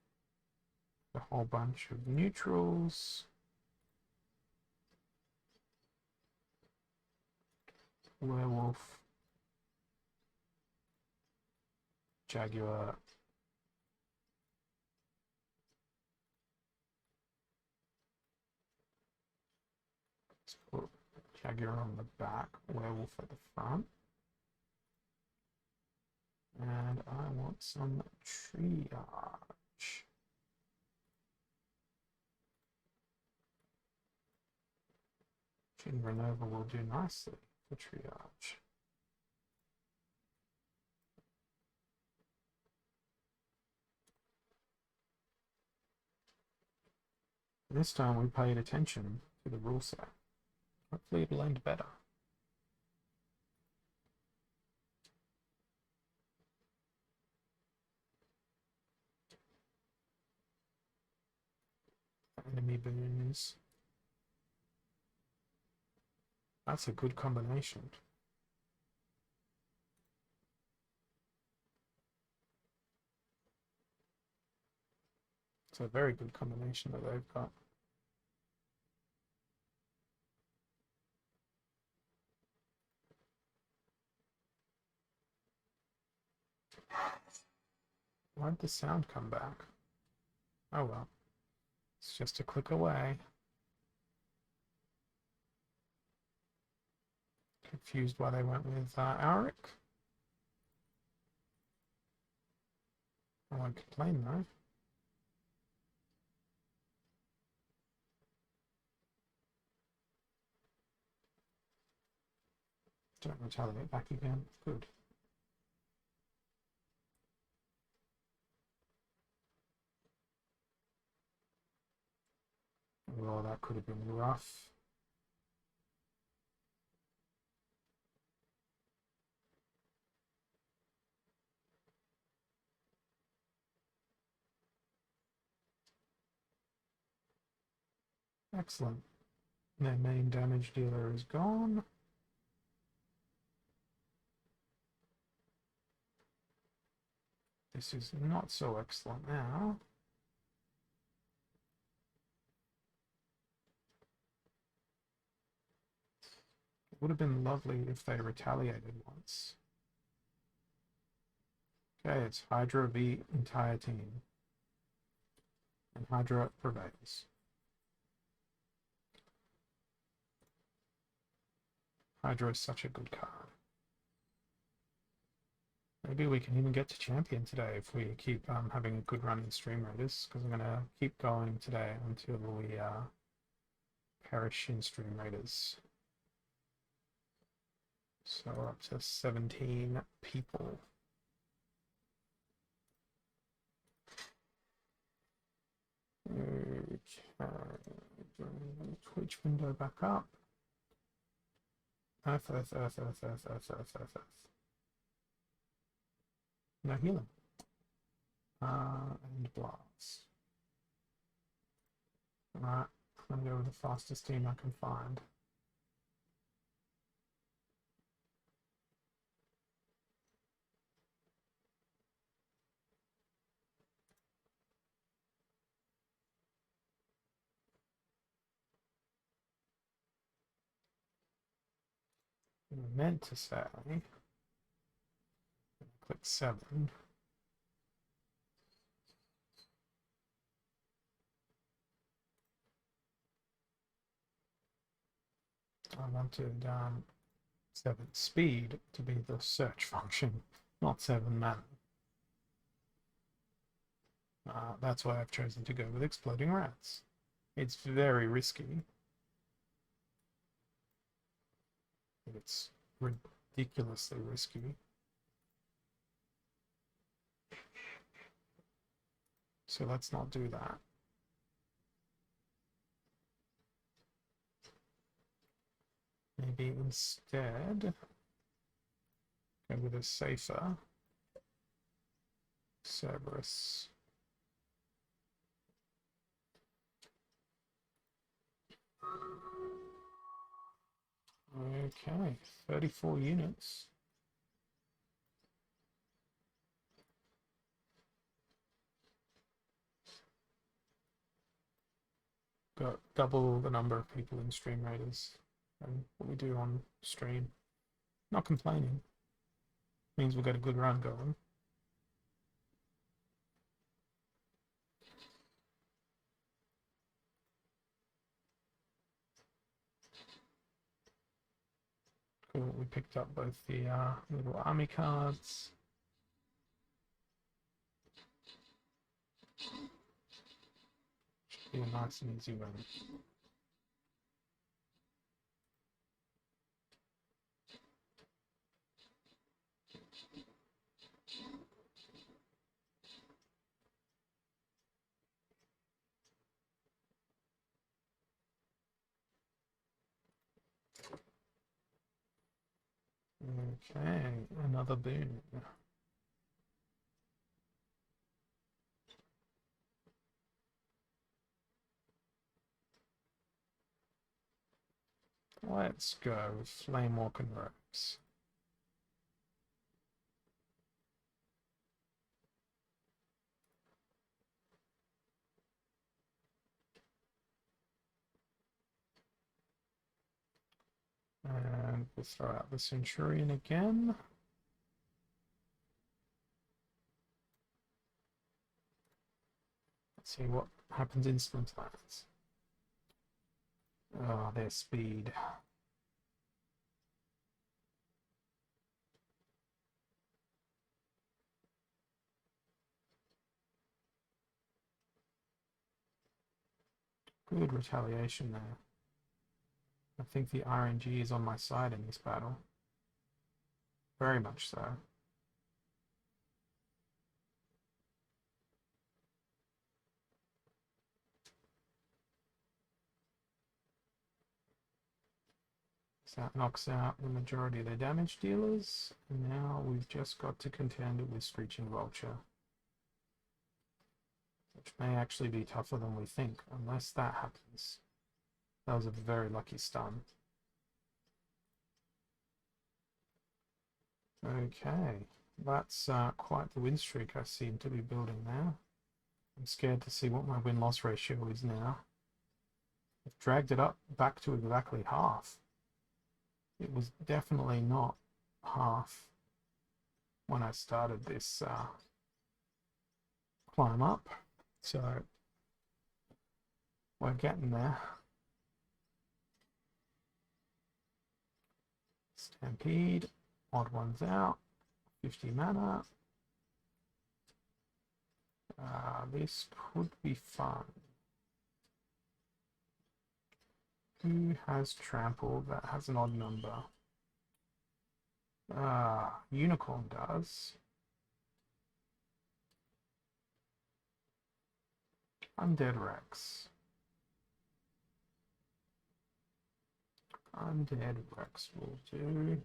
A whole bunch of neutrals. Werewolf. Jaguar. Let's put Jaguar on the back, werewolf at the front. And I want some triage. Jin Renova will do nicely for triage. This time we paid attention to the rule set. Hopefully it'll end better. Enemy boons. That's a good combination. It's a very good combination that they've got. Why'd the sound come back? Oh well. It's just a click away. Confused why they went with Auric. I won't complain though. Don't retaliate back again. Good. Oh, that could have been rough. Excellent. Their main damage dealer is gone. This is not so excellent now. It would have been lovely if they retaliated once. Okay, it's Hydra v entire team. And Hydra prevails. Hydra is such a good card. Maybe we can even get to champion today if we keep having a good run in Stream Raiders, because I'm going to keep going today until we perish in Stream Raiders. So we're up to 17 people. Okay, Twitch window back up. Earth. No healing. And blast. Alright, I'm going to go with the fastest team I can find. I meant to say, click 7. I wanted 7 speed to be the search function, not 7 mana. That's why I've chosen to go with exploding rats. It's very risky. It's ridiculously risky. So let's not do that. Maybe instead go with a safer Cerberus. Okay, 34 units. Got double the number of people in Stream Raiders and what we do on stream. Not complaining. Means we'll get a good run going. Cool, we picked up both the little army cards. Should be a nice and easy run. Okay, another boon. Let's go with Flamewalk and Rogues. And we'll throw out the Centurion again. Let's see what happens in Splinterlands. Oh, their speed. Good retaliation there. I think the RNG is on my side in this battle. Very much so. So that knocks out the majority of their damage dealers. And now we've just got to contend with Screeching Vulture, which may actually be tougher than we think, unless that happens. That was a very lucky stun. Okay, that's quite the win streak I seem to be building now. I'm scared to see what my win-loss ratio is now. I've dragged it up back to exactly half. It was definitely not half when I started this climb up, so we're getting there. Stampede, odd ones out, 50 mana. This could be fun. Who has trample that has an odd number? Unicorn does. Undead Rex. Undead Rex will do.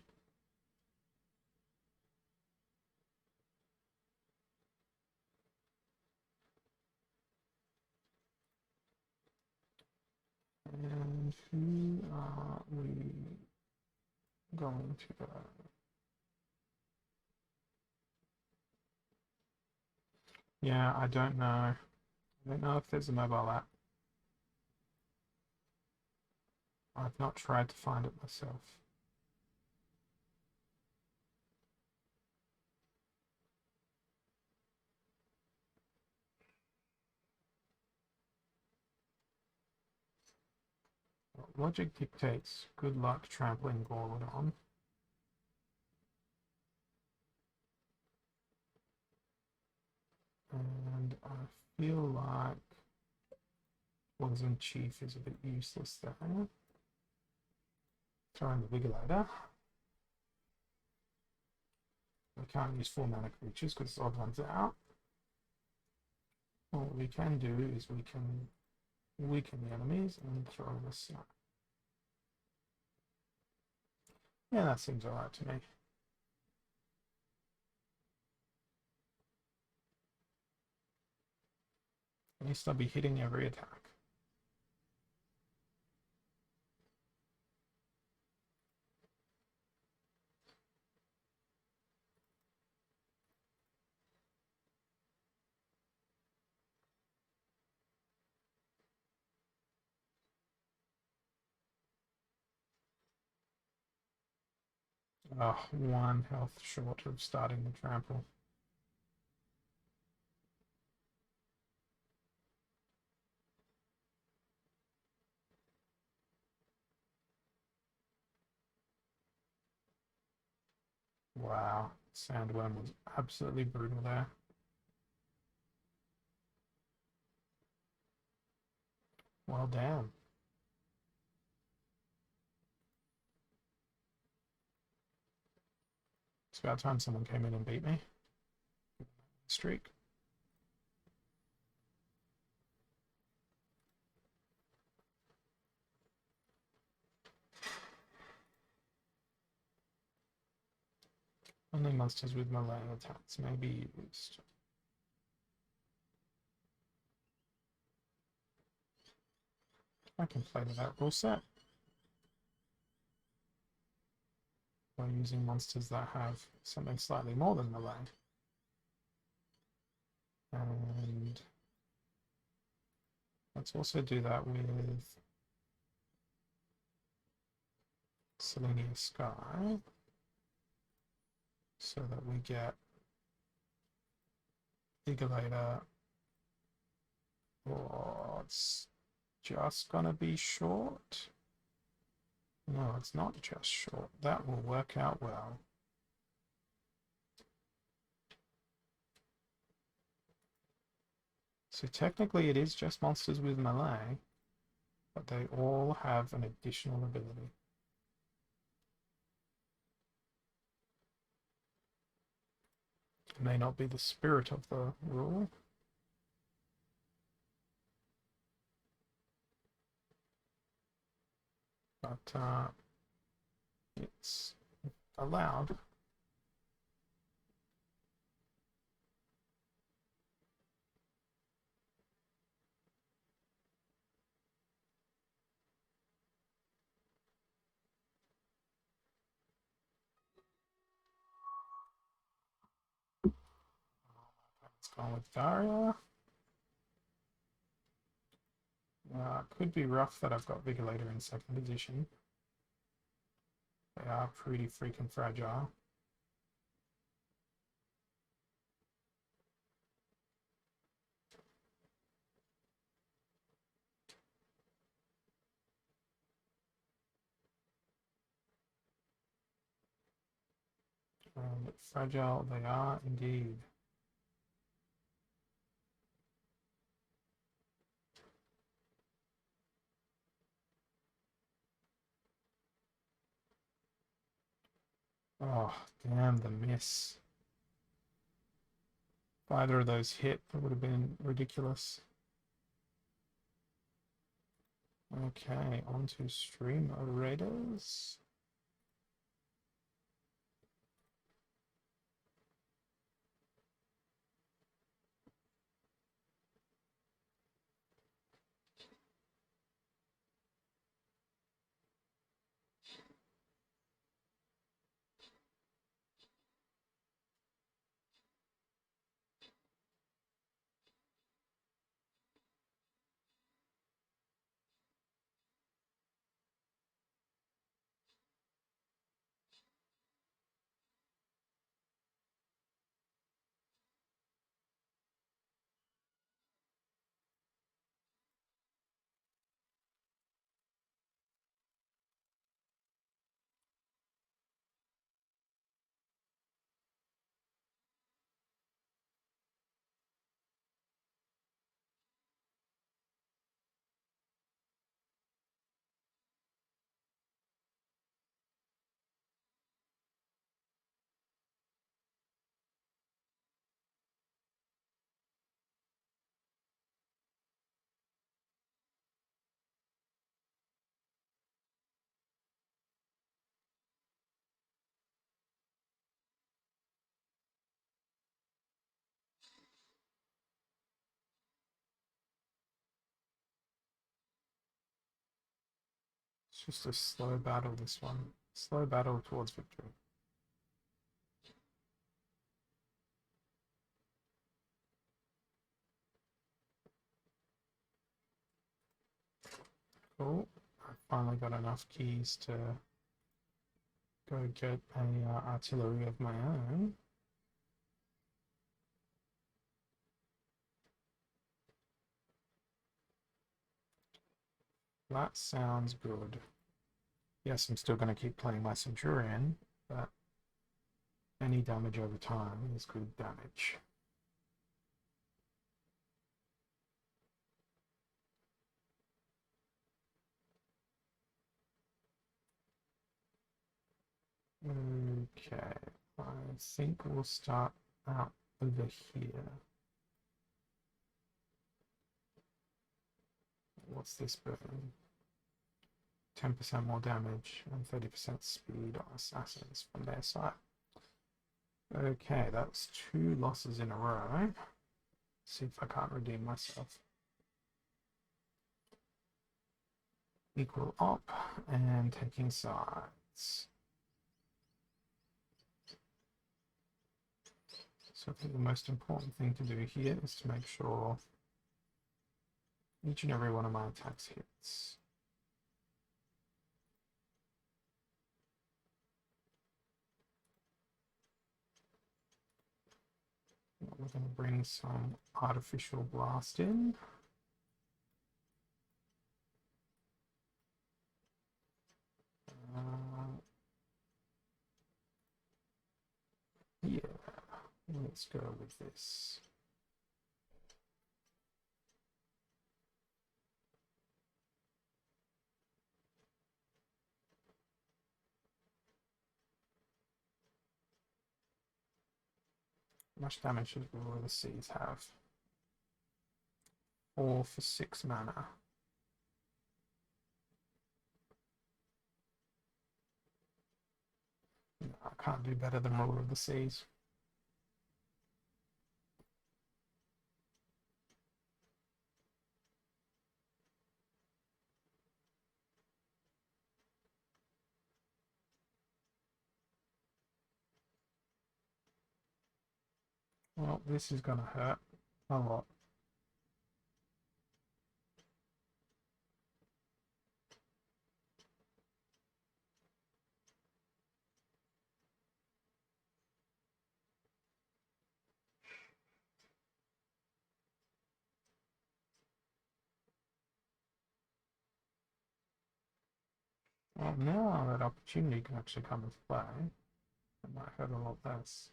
And who are we going to go? Yeah, I don't know. I don't know if there's a mobile app. I've not tried to find it myself. Logic dictates good luck trampling Gordon. And I feel like Poison Chief is a bit useless there. Throwing the Vigilator. We can't use 4-mana creatures because odd ones are out. What we can do is we can weaken the enemies and throw this. Yeah, that seems alright to me. At least I'll be hitting every attack. Oh, 1 health short of starting the trample. Wow, Sandworm was absolutely brutal there. Well, damn. It's about time someone came in and beat me. Streak. Only monsters with melee attacks may be used. I can play with that rule set by using monsters that have something slightly more than melee. And let's also do that with Selenia Sky so that we get Vigilator. Oh, it's just gonna be short. No, it's not just short. That will work out well. So technically it is just monsters with melee, but they all have an additional ability. It may not be the spirit of the rule, but it's allowed. Let's go with Daria. Could be rough that I've got Vigilator in second position. They are pretty freaking fragile. And fragile they are indeed. Oh, damn the miss. If either of those hit, that would have been ridiculous. Okay, on to Stream Raiders. Just a slow battle, this one. Slow battle towards victory. Cool. I finally got enough keys to go get a artillery of my own. That sounds good. Yes, I'm still going to keep playing my Centurion, but any damage over time is good damage. Okay, I think we'll start out over here. What's this burn? 10% more damage and 30% speed on assassins from their side. Okay, that's 2 losses in a row. See if I can't redeem myself. Equal up and taking sides. So I think the most important thing to do here is to make sure each and every one of my attacks hits. We're going to bring some artificial blast in. Yeah, let's go with this. How much damage does Rule of the Seas have? 4 for 6 mana. No, I can't do better than Ruler of the Seas. Well, this is going to hurt a lot. Well, now that opportunity can actually come into play. It might hurt a lot less.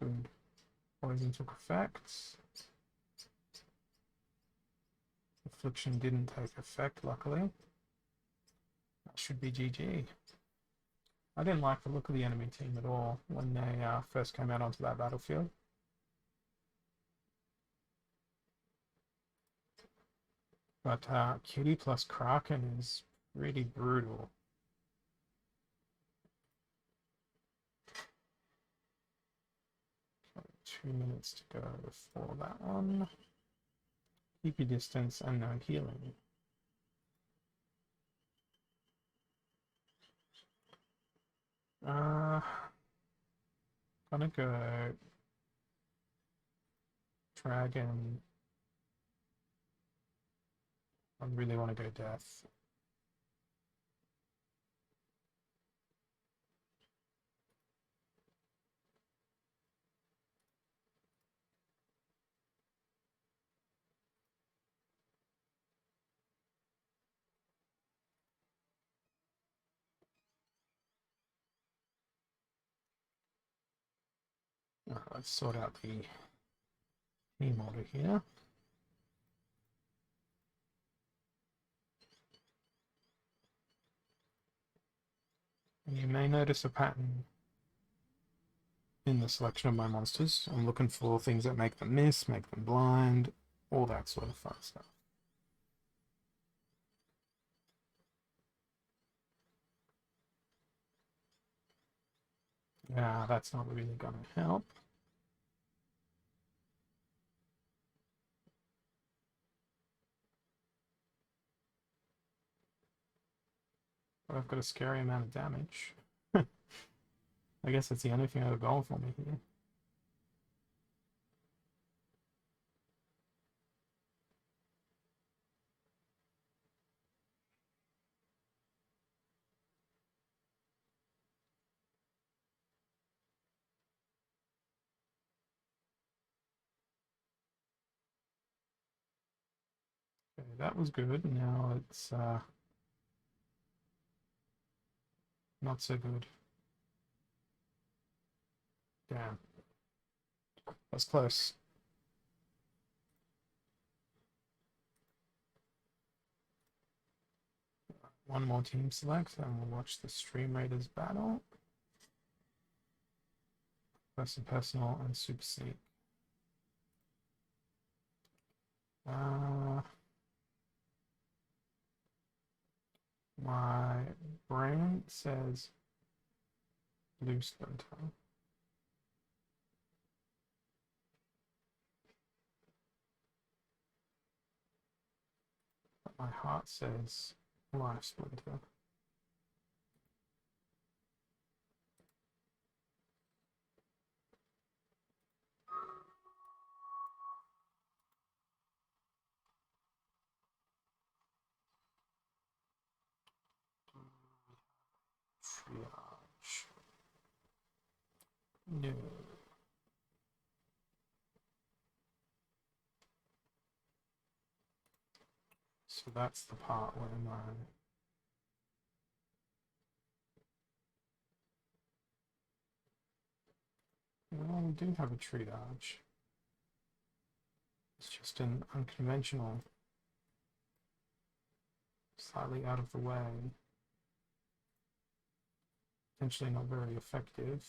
Good. Poison took effect. Affliction didn't take effect, luckily. That should be GG. I didn't like the look of the enemy team at all when they first came out onto that battlefield. But Kitty plus Kraken is pretty brutal. Okay, 2 minutes to go for that one. Keep your distance and no healing. Gonna go Dragon. I really want to go Death. Let's sort out the team order here. And you may notice a pattern in the selection of my monsters. I'm looking for things that make them miss, make them blind, all that sort of fun stuff. Yeah, that's not really gonna help. But I've got a scary amount of damage. I guess that's the only thing I've going for me here. Okay, that was good. Now it's not so good. Damn, that's close. One more team select, and we'll watch the Stream Raiders battle. Person Personal and Super Sneak. My brain says Blue Splinter. But my heart says Live Splinter. Triage. No. So that's the part where my well, we do have a triage. It's just an unconventional, slightly out of the way, potentially not very effective.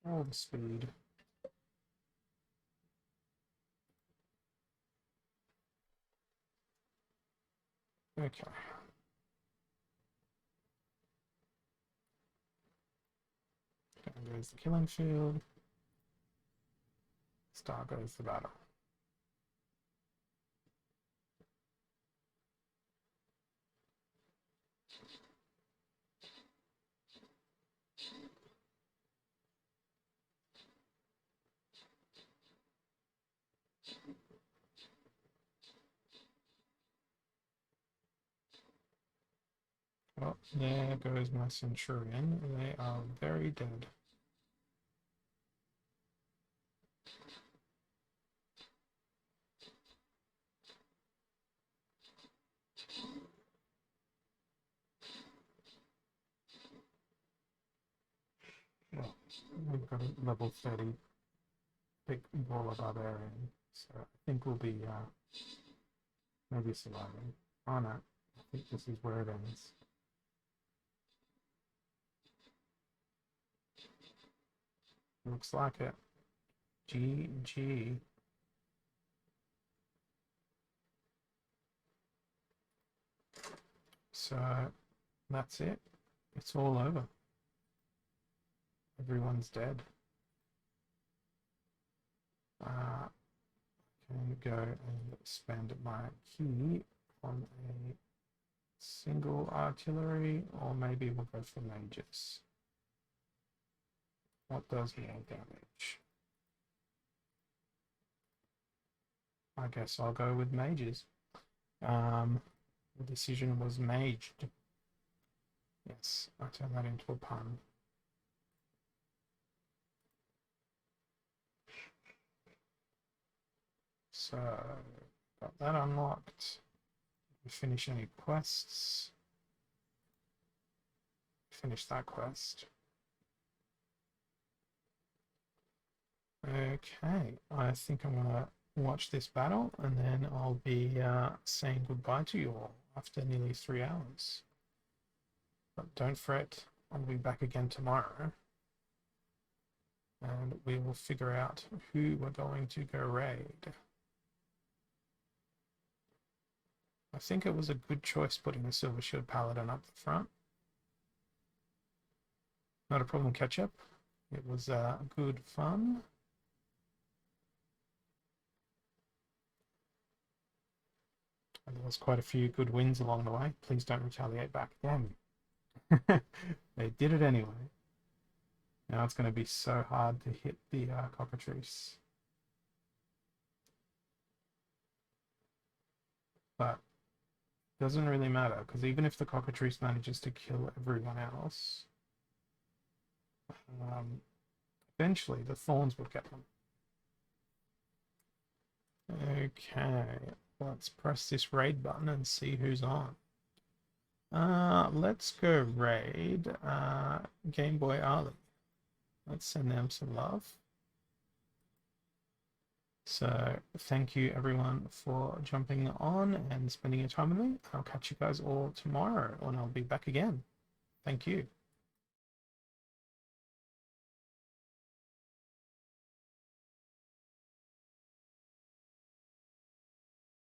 Oh, the speed. Okay. Down goes the killing field. Star goes the battle. Well, there goes my Centurion. They are very dead. Well, we've got a level 30 big Brawler Barbarian, so I think we'll be maybe surviving. Oh no, I think this is where it ends. Looks like it. GG. So that's it. It's all over. Everyone's dead. Can go and spend my key on a single artillery, or maybe we'll go for mages. What does more damage? I guess I'll go with mages. The decision was maged. Yes, I turned that into a pun. So got that unlocked. Did we finish any quests? Finish that quest. Okay, I think I'm gonna watch this battle and then I'll be saying goodbye to you all after nearly 3 hours. But don't fret, I'll be back again tomorrow and we will figure out who we're going to go raid. I think it was a good choice putting the Silver Shield Paladin up the front. Not a problem, catch up. It was good fun. And there was quite a few good wins along the way. Please don't retaliate back again. They did it anyway. Now it's going to be so hard to hit the cockatrice. But it doesn't really matter, because even if the cockatrice manages to kill everyone else, eventually the thorns will get them. Okay, let's press this raid button and see who's on. Let's go raid Game Boy Ali. Let's send them some love. So thank you everyone for jumping on and spending your time with me. I'll catch you guys all tomorrow and I'll be back again. Thank you.